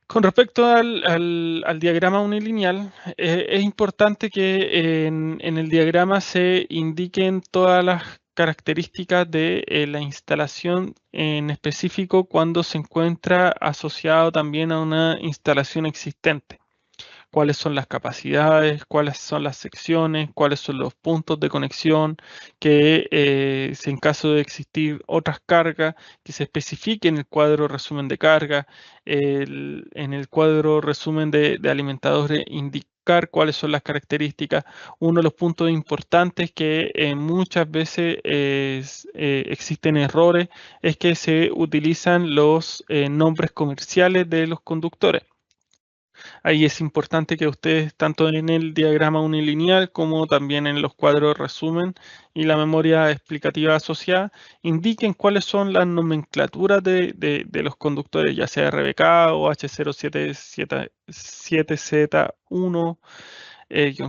Con respecto al diagrama unilineal, es importante que en el diagrama se indiquen todas las características de la instalación, en específico cuando se encuentra asociado también a una instalación existente. Cuáles son las capacidades, cuáles son las secciones, cuáles son los puntos de conexión, que en caso de existir otras cargas, que se especifique en el cuadro resumen de carga, en el cuadro resumen de alimentadores, indicar cuáles son las características. Uno de los puntos importantes que muchas veces existen errores es que se utilizan los nombres comerciales de los conductores. Ahí es importante que ustedes, tanto en el diagrama unilineal como también en los cuadros resumen y la memoria explicativa asociada, indiquen cuáles son las nomenclaturas de los conductores, ya sea RBK o H077Z1,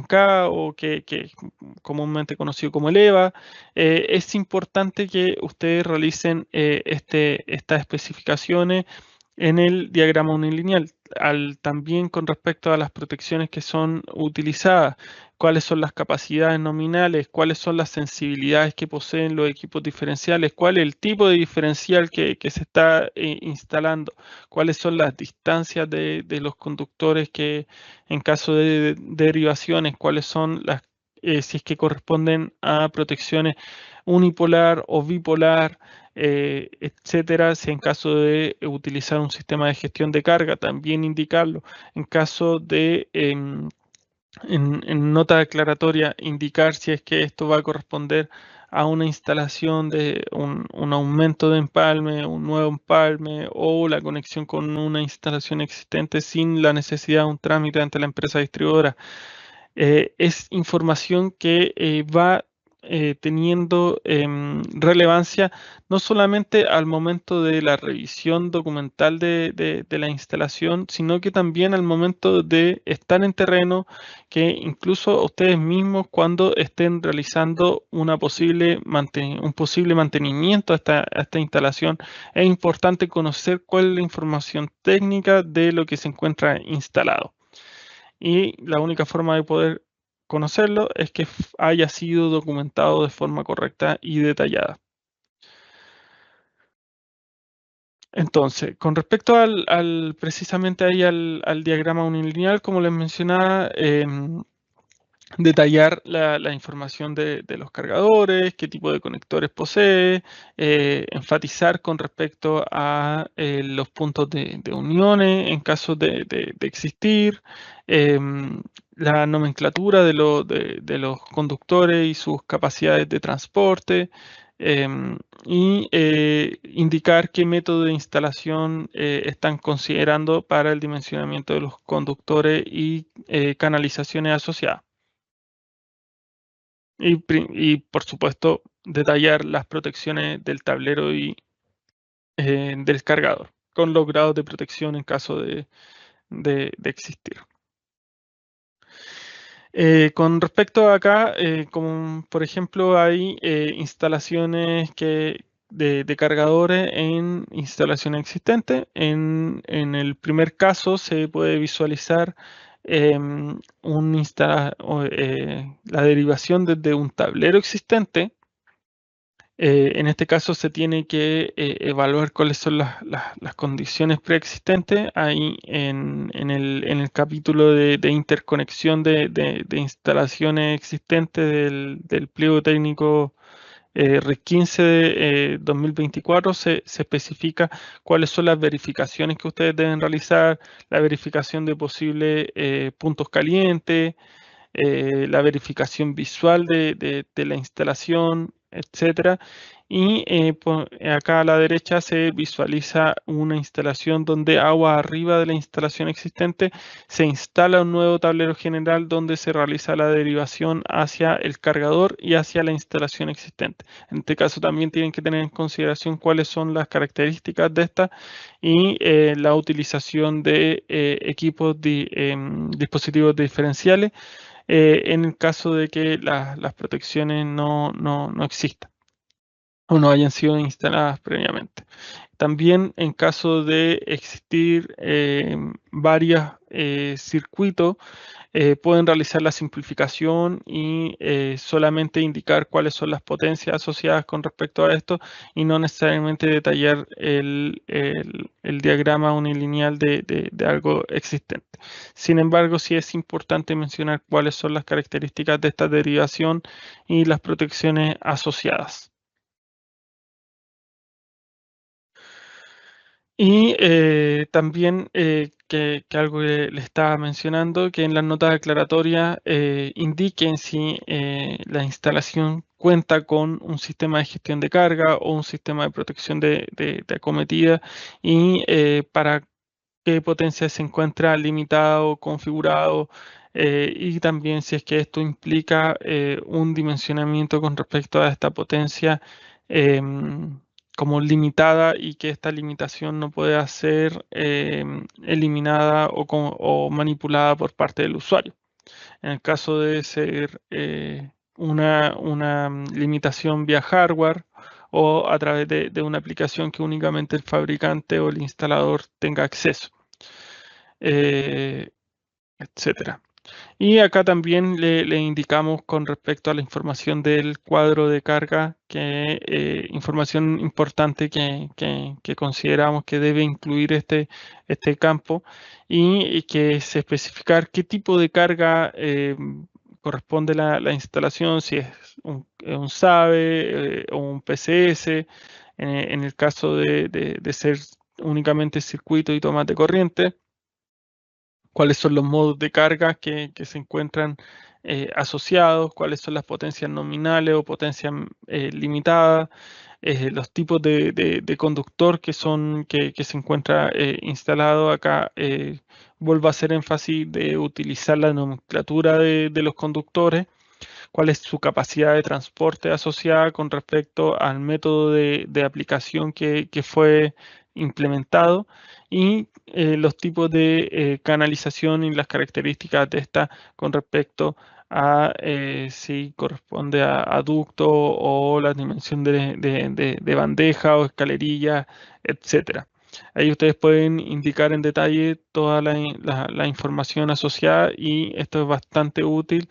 K, o que comúnmente conocido como el EVA. Es importante que ustedes realicen estas especificaciones en el diagrama unilineal. También con respecto a las protecciones que son utilizadas, cuáles son las capacidades nominales, cuáles son las sensibilidades que poseen los equipos diferenciales, cuál es el tipo de diferencial que se está instalando, cuáles son las distancias de los conductores que en caso de derivaciones, cuáles son si es que corresponden a protecciones unipolar o bipolar, etcétera. Si en caso de utilizar un sistema de gestión de carga, también indicarlo. En caso de, en nota declaratoria, indicar si es que esto va a corresponder a una instalación de un aumento de empalme, un nuevo empalme, o la conexión con una instalación existente sin la necesidad de un trámite ante la empresa distribuidora. Es información que va teniendo relevancia no solamente al momento de la revisión documental de la instalación, sino que también al momento de estar en terreno, que incluso ustedes mismos cuando estén realizando un posible mantenimiento a esta instalación, es importante conocer cuál es la información técnica de lo que se encuentra instalado. Y la única forma de poder conocerlo es que haya sido documentado de forma correcta y detallada. Entonces, con respecto precisamente ahí al diagrama unilineal, como les mencionaba, detallar la información de los cargadores, qué tipo de conectores posee, enfatizar con respecto a los puntos de uniones en caso de existir, la nomenclatura de los conductores y sus capacidades de transporte, y indicar qué método de instalación están considerando para el dimensionamiento de los conductores y canalizaciones asociadas. Y por supuesto, detallar las protecciones del tablero y del cargador, con los grados de protección en caso de existir. Con respecto a acá, como por ejemplo hay instalaciones de cargadores en instalaciones existentes. En el primer caso se puede visualizar la derivación desde un tablero existente. En este caso se tiene que evaluar cuáles son las condiciones preexistentes. Ahí en el capítulo de interconexión de instalaciones existentes del pliego técnico RIC 15 de 2024 se especifica cuáles son las verificaciones que ustedes deben realizar, la verificación de posibles puntos calientes, la verificación visual de la instalación, etcétera. Y acá a la derecha se visualiza una instalación donde agua arriba de la instalación existente se instala un nuevo tablero general donde se realiza la derivación hacia el cargador y hacia la instalación existente. En este caso también tienen que tener en consideración cuáles son las características de esta y la utilización de dispositivos diferenciales en el caso de que las protecciones no existan o no hayan sido instaladas previamente. También en caso de existir varios circuitos, pueden realizar la simplificación y solamente indicar cuáles son las potencias asociadas con respecto a esto y no necesariamente detallar el diagrama unilineal de algo existente. Sin embargo, sí es importante mencionar cuáles son las características de esta derivación y las protecciones asociadas. Y también que algo que le estaba mencionando, que en las notas aclaratorias indiquen si la instalación cuenta con un sistema de gestión de carga o un sistema de protección de acometida y para qué potencia se encuentra limitado, configurado, y también si es que esto implica un dimensionamiento con respecto a esta potencia como limitada y que esta limitación no pueda ser eliminada o manipulada por parte del usuario. En el caso de ser una limitación vía hardware o a través de una aplicación que únicamente el fabricante o el instalador tenga acceso, etcétera. Y acá también le indicamos con respecto a la información del cuadro de carga, que información importante que consideramos que debe incluir este campo y que es especificar qué tipo de carga corresponde la instalación, si es un SABE o un PCS, en el caso de ser únicamente circuito y tomas de corriente, cuáles son los modos de carga que se encuentran asociados, cuáles son las potencias nominales o potencias limitadas, los tipos de conductor que se encuentra instalado acá. Vuelvo a hacer énfasis de utilizar la nomenclatura de los conductores cuál es su capacidad de transporte asociada con respecto al método de aplicación que fue implementado y los tipos de canalización y las características de esta con respecto a si corresponde a ducto o la dimensión de bandeja o escalerilla, etcétera. Ahí ustedes pueden indicar en detalle toda la información asociada y esto es bastante útil.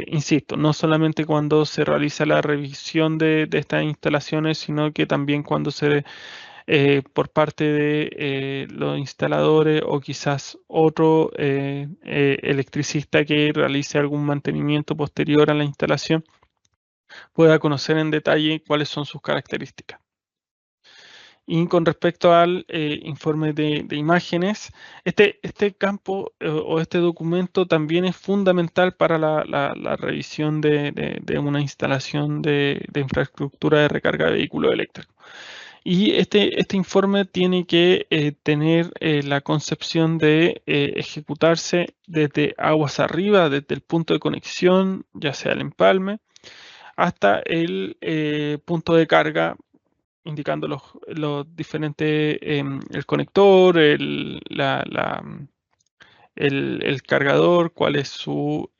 Insisto, no solamente cuando se realiza la revisión de estas instalaciones, sino que también cuando por parte de los instaladores o quizás otro electricista que realice algún mantenimiento posterior a la instalación, pueda conocer en detalle cuáles son sus características. Y con respecto al informe de imágenes, este campo o este documento también es fundamental para la revisión de una instalación de infraestructura de recarga de vehículos eléctricos. Y este informe tiene que tener la concepción de ejecutarse desde aguas arriba, desde el punto de conexión, ya sea el empalme, hasta el punto de carga, indicando los diferentes, el conector, el cargador, cuál es su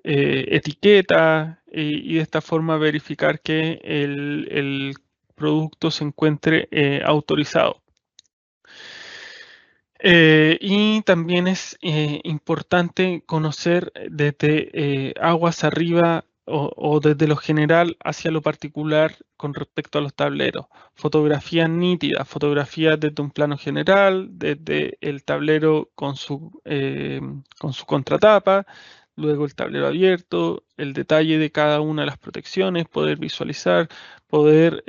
etiqueta y de esta forma verificar que el producto se encuentre autorizado. Y también es importante conocer desde aguas arriba o desde lo general hacia lo particular con respecto a los tableros. Fotografías nítidas, fotografías desde un plano general, desde el tablero con su contratapa, luego el tablero abierto, el detalle de cada una de las protecciones, poder visualizar, poder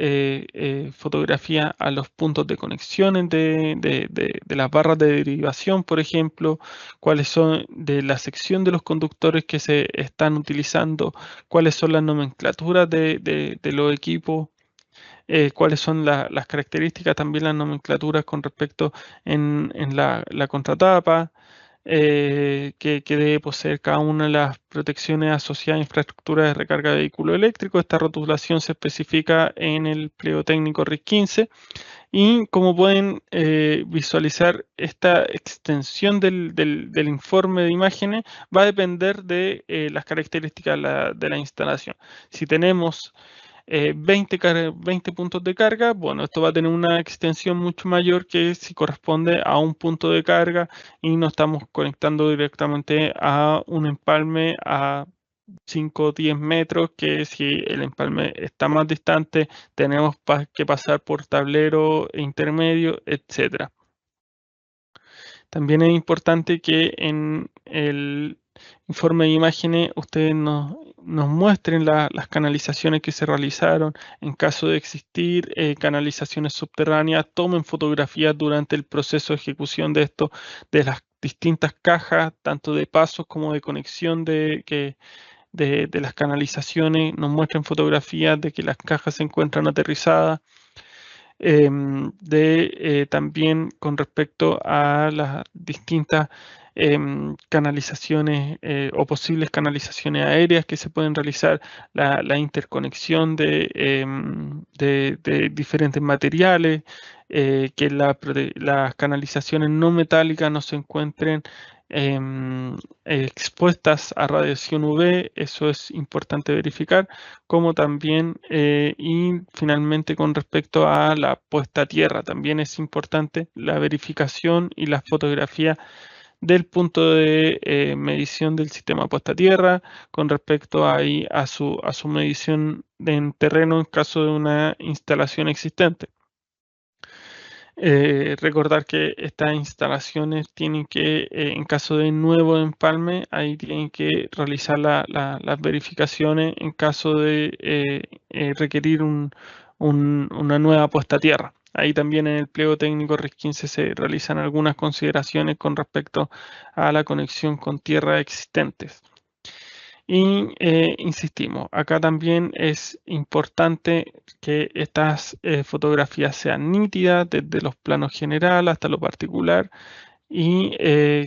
fotografía a los puntos de conexiones de las barras de derivación, por ejemplo, cuáles son de la sección de los conductores que se están utilizando, cuáles son las nomenclaturas de los equipos, cuáles son las características, también las nomenclaturas con respecto en la contratapa, que debe poseer cada una de las protecciones asociadas a infraestructura de recarga de vehículo eléctrico. Esta rotulación se especifica en el pliego técnico RIC 15 y como pueden visualizar, esta extensión del informe de imágenes va a depender de las características de la instalación. Si tenemos 20 puntos de carga, bueno, esto va a tener una extensión mucho mayor que si corresponde a un punto de carga y no estamos conectando directamente a un empalme a 5 o 10 metros, que si el empalme está más distante, tenemos que pasar por tablero intermedio, etcétera. También es importante que en el informe de imágenes ustedes nos muestren las canalizaciones que se realizaron. En caso de existir canalizaciones subterráneas, tomen fotografías durante el proceso de ejecución de esto, de las distintas cajas, tanto de pasos como de conexión de las canalizaciones. Nos muestren fotografías de que las cajas se encuentran aterrizadas. También con respecto a las distintas canalizaciones o posibles canalizaciones aéreas que se pueden realizar, la interconexión de diferentes materiales, que las canalizaciones no metálicas no se encuentren expuestas a radiación UV, eso es importante verificar, como también y finalmente con respecto a la puesta a tierra, también es importante la verificación y la fotografía del punto de medición del sistema puesta a tierra con respecto a su medición en terreno en caso de una instalación existente. Recordar que estas instalaciones tienen que, en caso de nuevo empalme, ahí tienen que realizar las verificaciones en caso de requerir una nueva puesta a tierra. Ahí también en el pliego técnico RIC 15 se realizan algunas consideraciones con respecto a la conexión con tierra existentes. Y insistimos, acá también es importante que estas fotografías sean nítidas desde los planos general hasta lo particular, y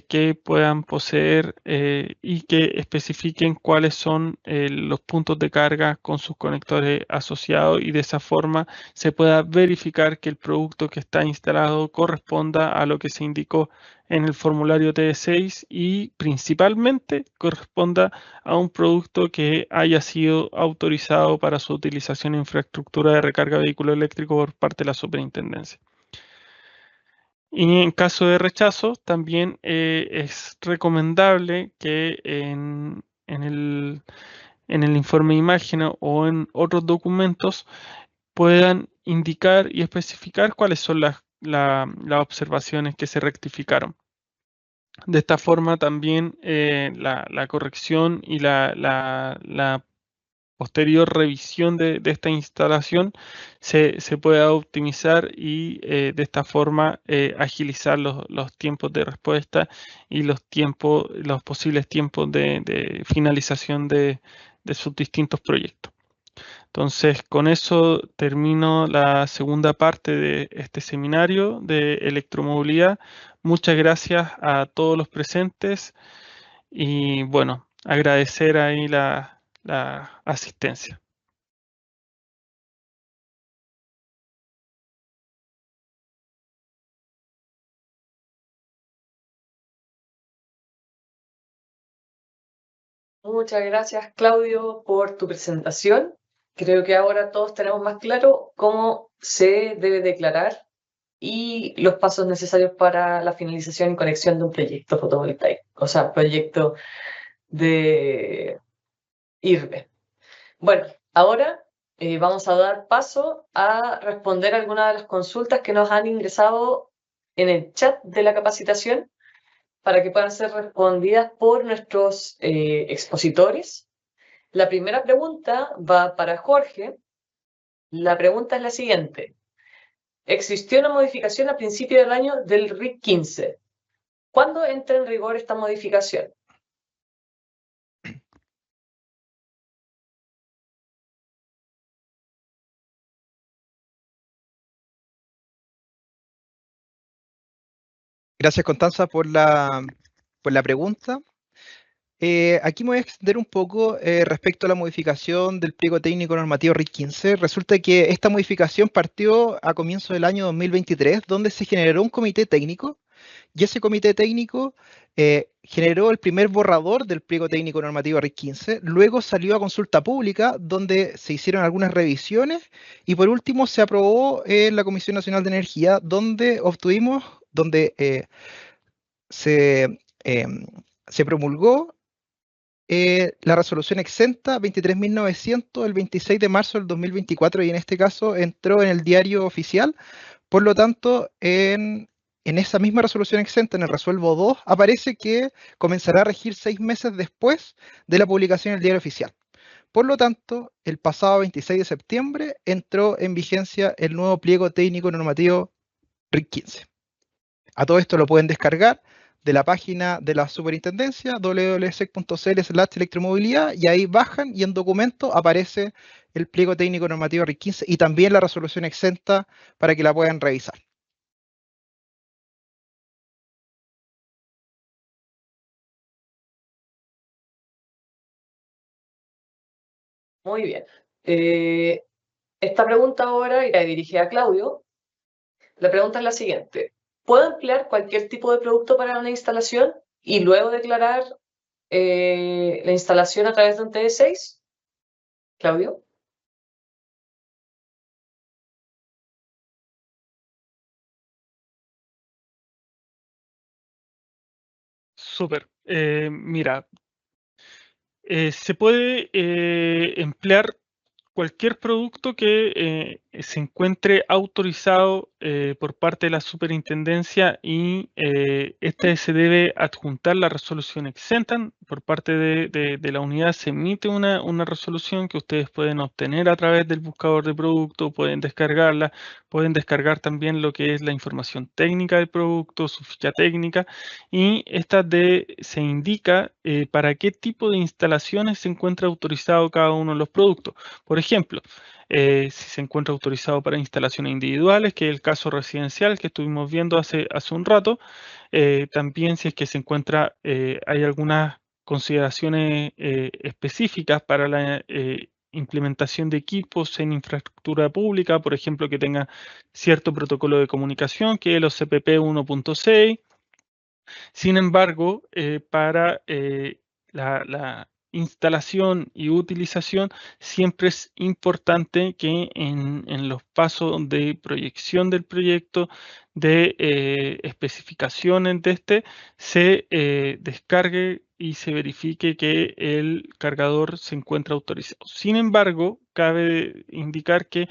que puedan poseer y que especifiquen cuáles son los puntos de carga con sus conectores asociados y de esa forma se pueda verificar que el producto que está instalado corresponda a lo que se indicó en el formulario TD6 y principalmente corresponda a un producto que haya sido autorizado para su utilización en infraestructura de recarga de vehículo eléctrico por parte de la superintendencia. Y en caso de rechazo, también es recomendable que en el informe de imagen o en otros documentos puedan indicar y especificar cuáles son las observaciones que se rectificaron. De esta forma también la corrección y la posterior revisión de esta instalación se pueda optimizar y de esta forma agilizar los tiempos de respuesta y los posibles tiempos de finalización de sus distintos proyectos. Entonces, con eso termino la segunda parte de este seminario de electromovilidad. Muchas gracias a todos los presentes y bueno, agradecer ahí la asistencia. Muchas gracias, Claudio, por tu presentación. Creo que ahora todos tenemos más claro cómo se debe declarar y los pasos necesarios para la finalización y conexión de un proyecto fotovoltaico, o sea, proyecto de IRBE. Bueno, ahora vamos a dar paso a responder algunas de las consultas que nos han ingresado en el chat de la capacitación para que puedan ser respondidas por nuestros expositores. La primera pregunta va para Jorge. La pregunta es la siguiente. Existió una modificación a principio del año del RIC 15. ¿Cuándo entra en rigor esta modificación? Gracias, Constanza, por la pregunta. Aquí me voy a extender un poco respecto a la modificación del pliego técnico normativo RIC 15. Resulta que esta modificación partió a comienzo del año 2023, donde se generó un comité técnico, y ese comité técnico generó el primer borrador del pliego técnico normativo RIC 15, luego salió a consulta pública, donde se hicieron algunas revisiones, y por último se aprobó en la Comisión Nacional de Energía, donde se promulgó la resolución exenta 23.900 el 26 de marzo del 2024 y en este caso entró en el diario oficial. Por lo tanto, en esa misma resolución exenta, en el resuelvo 2, aparece que comenzará a regir 6 meses después de la publicación en el diario oficial. Por lo tanto, el pasado 26 de septiembre entró en vigencia el nuevo pliego técnico normativo RIC 15. A todo esto lo pueden descargar de la página de la superintendencia www.sec.cl/electromovilidad y ahí bajan y en documento aparece el pliego técnico normativo RIC 15 y también la resolución exenta para que la puedan revisar. Muy bien. Esta pregunta ahora irá dirigida a Claudio. La pregunta es la siguiente. ¿Puedo emplear cualquier tipo de producto para una instalación y luego declarar la instalación a través de un TD6? Claudio. Súper. Mira, se puede emplear cualquier producto que se encuentre autorizado por parte de la superintendencia y este se debe adjuntar la resolución exenta. Por parte de la unidad se emite una resolución que ustedes pueden obtener a través del buscador de producto, pueden descargarla, pueden descargar también lo que es la información técnica del producto, su ficha técnica, y esta se indica para qué tipo de instalaciones se encuentra autorizado cada uno de los productos. Por ejemplo, si se encuentra autorizado para instalaciones individuales, que es el caso residencial que estuvimos viendo hace un rato. También si es que se encuentra, hay algunas consideraciones específicas para la implementación de equipos en infraestructura pública, por ejemplo, que tenga cierto protocolo de comunicación, que es los CPP 1.6. Sin embargo, para la instalación y utilización, siempre es importante que en los pasos de proyección del proyecto, de especificaciones de este, se descargue y se verifique que el cargador se encuentra autorizado. Sin embargo, cabe indicar que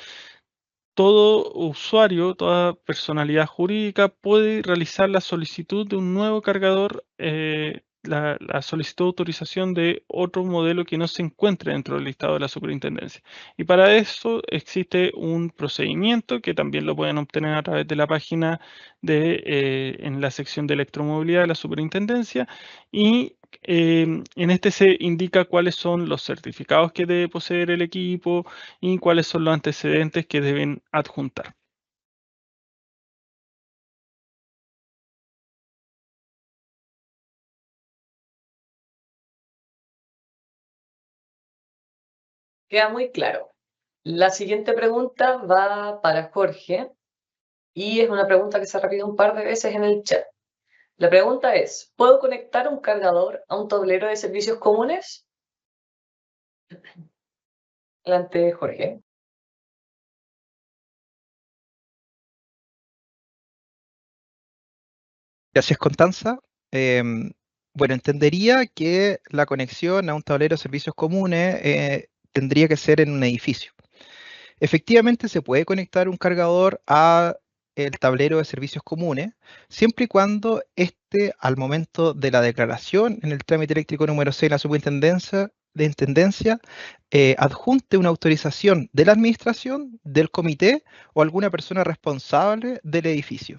todo usuario, toda personalidad jurídica puede realizar la solicitud de un nuevo cargador, la solicitud de autorización de otro modelo que no se encuentre dentro del listado de la superintendencia. Y para eso existe un procedimiento que también lo pueden obtener a través de la página en la sección de electromovilidad de la superintendencia. Y en este se indica cuáles son los certificados que debe poseer el equipo y cuáles son los antecedentes que deben adjuntar. Queda muy claro. La siguiente pregunta va para Jorge y es una pregunta que se repite un par de veces en el chat. La pregunta es, ¿puedo conectar un cargador a un tablero de servicios comunes? Adelante, Jorge. Gracias, Constanza. Bueno, entendería que la conexión a un tablero de servicios comunes tendría que ser en un edificio. Efectivamente, se puede conectar un cargador a el tablero de servicios comunes, siempre y cuando al momento de la declaración en el trámite eléctrico número 6 de la superintendencia, adjunte una autorización de la administración, del comité o alguna persona responsable del edificio.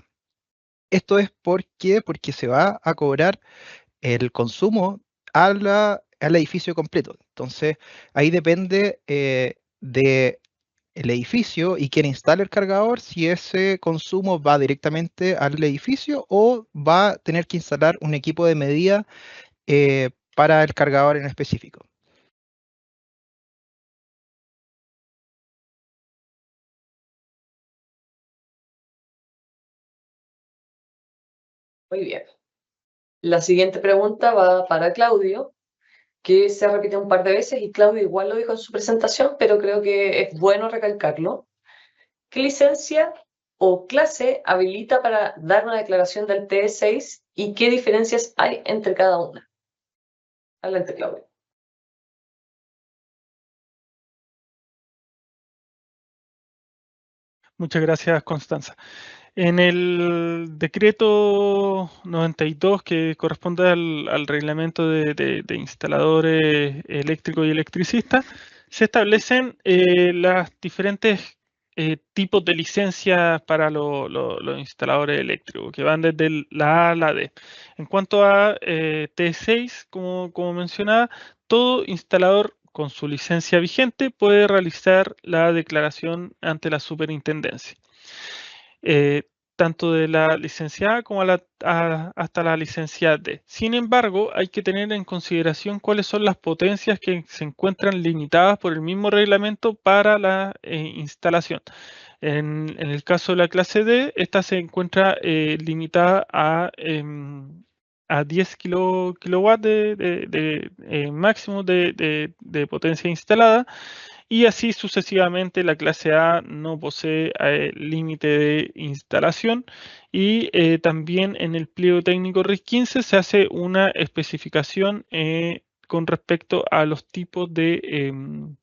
Esto es porque se va a cobrar el consumo al edificio completo. Entonces, ahí depende del edificio y quien instale el cargador, si ese consumo va directamente al edificio o va a tener que instalar un equipo de medida para el cargador en específico. Muy bien. La siguiente pregunta va para Claudio, que se repite un par de veces y Claudio igual lo dijo en su presentación, pero creo que es bueno recalcarlo. ¿Qué licencia o clase habilita para dar una declaración del TE6 y qué diferencias hay entre cada una? Adelante, Claudio. Muchas gracias, Constanza. En el decreto 92, que corresponde al reglamento de instaladores eléctricos y electricistas, se establecen las diferentes tipos de licencias para los instaladores eléctricos, que van desde la A a la D. En cuanto a T6, como mencionaba, todo instalador con su licencia vigente puede realizar la declaración ante la superintendencia. Tanto de la licencia A como hasta la licencia D. Sin embargo, hay que tener en consideración cuáles son las potencias que se encuentran limitadas por el mismo reglamento para la instalación. En el caso de la clase D, esta se encuentra limitada a 10 kilowatts de máximo de potencia instalada, y así sucesivamente. La clase A no posee límite de instalación, y también en el pliego técnico RIS 15 se hace una especificación con respecto a los tipos de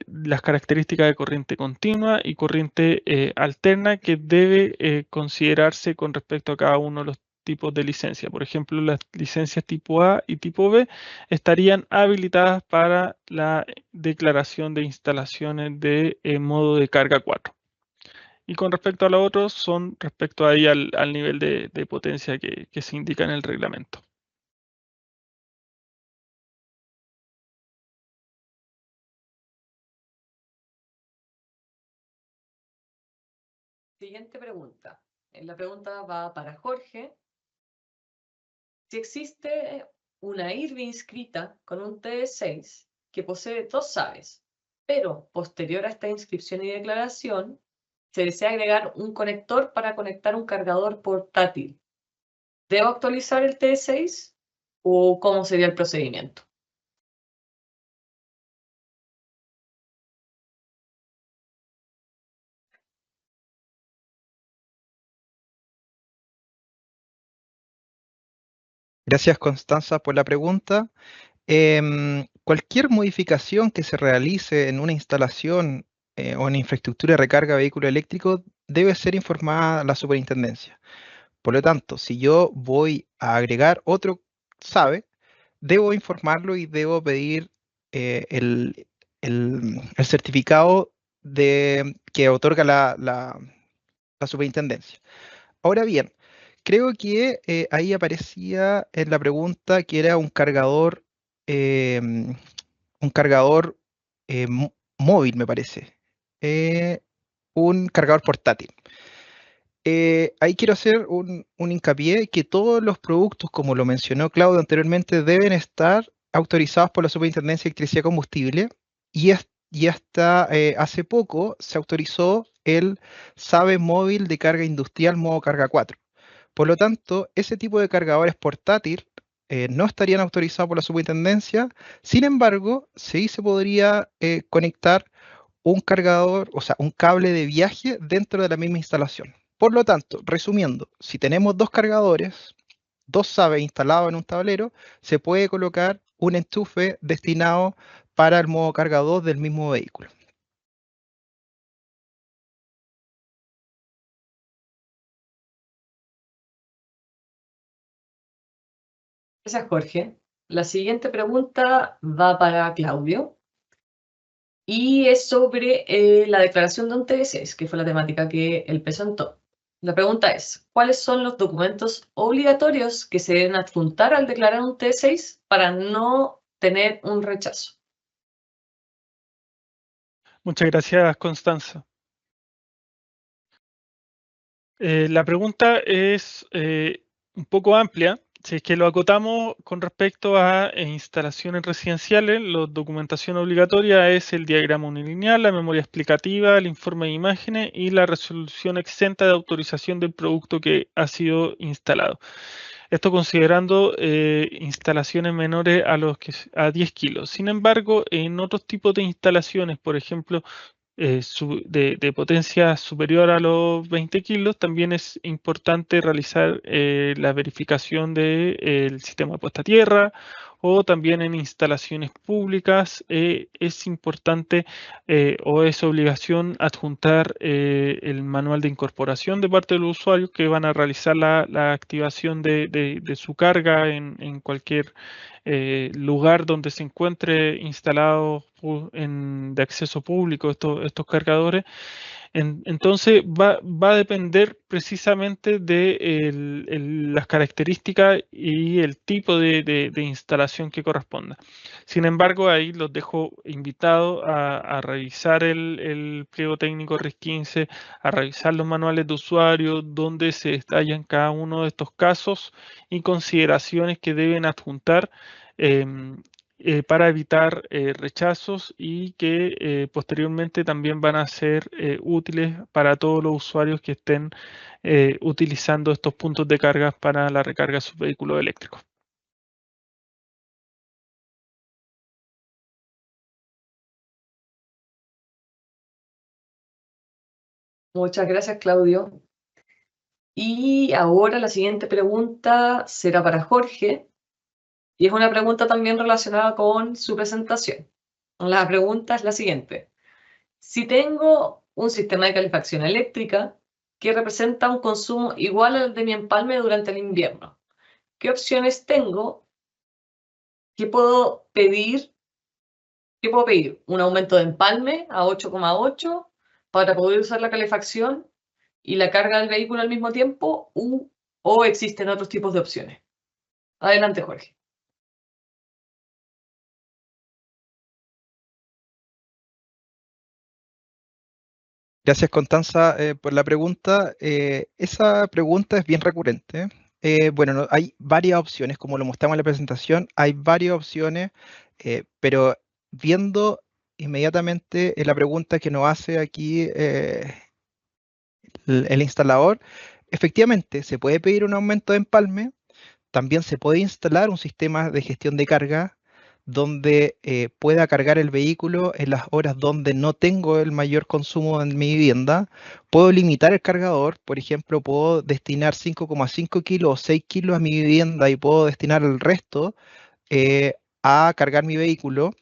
las características de corriente continua y corriente alterna que debe considerarse con respecto a cada uno de los tipos de licencia. Por ejemplo, las licencias tipo A y tipo B estarían habilitadas para la declaración de instalaciones de modo de carga 4. Y con respecto a los otros, son respecto ahí al nivel de potencia que se indica en el reglamento. siguiente pregunta. La pregunta va para Jorge. Si existe una IRB inscrita con un TD6 que posee 2 saves, pero posterior a esta inscripción y declaración, se desea agregar un conector para conectar un cargador portátil, ¿debo actualizar el TD6 o cómo sería el procedimiento? Gracias, Constanza, por la pregunta. Cualquier modificación que se realice en una instalación o en infraestructura de recarga de vehículo eléctrico debe ser informada a la superintendencia. Por lo tanto, si yo voy a agregar otro SABE, debo informarlo y debo pedir el certificado que otorga la superintendencia. Ahora bien, creo que ahí aparecía en la pregunta que era un cargador móvil, me parece. Eh, un cargador portátil. Ahí quiero hacer un hincapié que todos los productos, como lo mencionó Claudio anteriormente, deben estar autorizados por la Superintendencia de Electricidad y Combustible y hasta hace poco se autorizó el SABE móvil de carga industrial modo carga 4. Por lo tanto, ese tipo de cargadores portátil no estarían autorizados por la superintendencia. Sin embargo, sí se podría conectar un cargador, o sea, un cable de viaje dentro de la misma instalación. Por lo tanto, resumiendo, si tenemos dos cargadores, dos SABE instalados en un tablero, se puede colocar un enchufe destinado para el modo cargador del mismo vehículo. Gracias, Jorge. La siguiente pregunta va para Claudio y es sobre la declaración de un TD6, que fue la temática que él presentó. La pregunta es, ¿cuáles son los documentos obligatorios que se deben adjuntar al declarar un TD6 para no tener un rechazo? Muchas gracias, Constanza. La pregunta es un poco amplia. Si es que lo acotamos con respecto a instalaciones residenciales, la documentación obligatoria es el diagrama unilineal, la memoria explicativa, el informe de imágenes y la resolución exenta de autorización del producto que ha sido instalado. Esto considerando instalaciones menores a 10 kilos. Sin embargo, en otros tipos de instalaciones, por ejemplo, de potencia superior a los 20 kilos, también es importante realizar la verificación del sistema de puesta a tierra o también en instalaciones públicas es importante o es obligación adjuntar el manual de incorporación de parte de los usuarios que van a realizar la activación de su carga en cualquier lugar donde se encuentre instalado de acceso público estos cargadores. Entonces va a depender precisamente de las características y el tipo de instalación que corresponda. Sin embargo, ahí los dejo invitados a revisar el pliego técnico RIS 15, a revisar los manuales de usuario donde se detallan cada uno de estos casos y consideraciones que deben adjuntar para evitar rechazos y que posteriormente también van a ser útiles para todos los usuarios que estén utilizando estos puntos de carga para la recarga de sus vehículos eléctricos. Muchas gracias, Claudio. Y ahora la siguiente pregunta será para Jorge y es una pregunta también relacionada con su presentación. La pregunta es la siguiente. Si tengo un sistema de calefacción eléctrica que representa un consumo igual al de mi empalme durante el invierno, ¿qué opciones tengo? ¿Qué puedo pedir? ¿Qué puedo pedir? ¿Un aumento de empalme a 8,8 para poder usar la calefacción y la carga del vehículo al mismo tiempo? ¿O existen otros tipos de opciones? Adelante, Jorge. Gracias, Constanza, por la pregunta. Esa pregunta es bien recurrente. Bueno, hay varias opciones, como lo mostramos en la presentación, hay varias opciones, pero viendo inmediatamente la pregunta que nos hace aquí el instalador, efectivamente se puede pedir un aumento de empalme. También se puede instalar un sistema de gestión de carga donde pueda cargar el vehículo en las horas donde no tengo el mayor consumo en mi vivienda. Puedo limitar el cargador, por ejemplo, puedo destinar 5,5 kilos o 6 kilos a mi vivienda y puedo destinar el resto a cargar mi vehículo.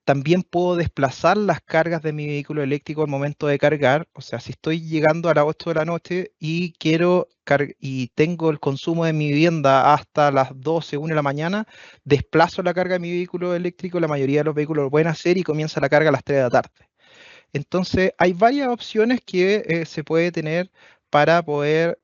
También puedo desplazar las cargas de mi vehículo eléctrico al momento de cargar. O sea, si estoy llegando a las 8 de la noche y y tengo el consumo de mi vivienda hasta las 12, 1 de la mañana, desplazo la carga de mi vehículo eléctrico. La mayoría de los vehículos lo pueden hacer y comienza la carga a las 3 de la tarde. Entonces, hay varias opciones que se puede tener para poder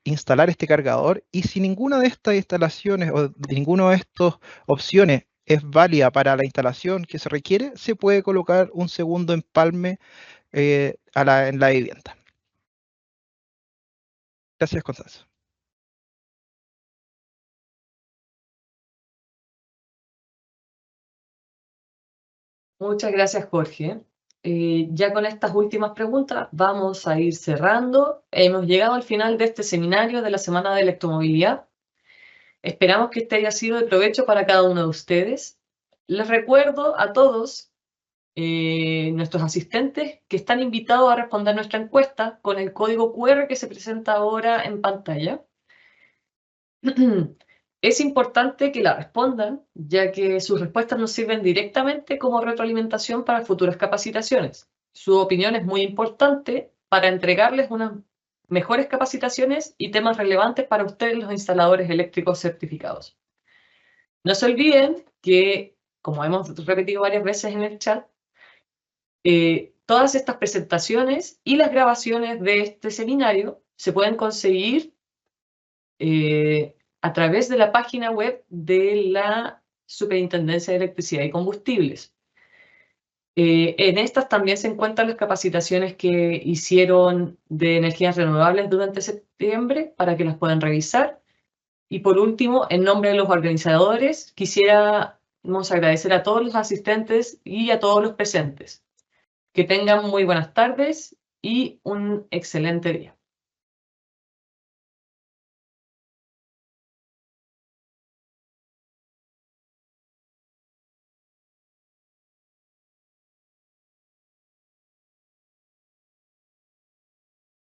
instalar este cargador, y si ninguna de estas instalaciones o de ninguna de estas opciones es válida para la instalación que se requiere, se puede colocar un segundo empalme en la vivienda. Gracias, Constanza. Muchas gracias, Jorge. Ya con estas últimas preguntas vamos a ir cerrando. Hemos llegado al final de este seminario de la Semana de Electromovilidad. Esperamos que este haya sido de provecho para cada uno de ustedes. Les recuerdo a todos nuestros asistentes que están invitados a responder nuestra encuesta con el código QR que se presenta ahora en pantalla. Es importante que la respondan, ya que sus respuestas nos sirven directamente como retroalimentación para futuras capacitaciones. Su opinión es muy importante para entregarles unas mejores capacitaciones y temas relevantes para ustedes, los instaladores eléctricos certificados. No se olviden que, como hemos repetido varias veces en el chat, todas estas presentaciones y las grabaciones de este seminario se pueden conseguir a través de la página web de la Superintendencia de Electricidad y Combustibles. En estas también se encuentran las capacitaciones que hicieron de energías renovables durante septiembre para que las puedan revisar. Y por último, en nombre de los organizadores, quisiéramos agradecer a todos los asistentes y a todos los presentes. Que tengan muy buenas tardes y un excelente día.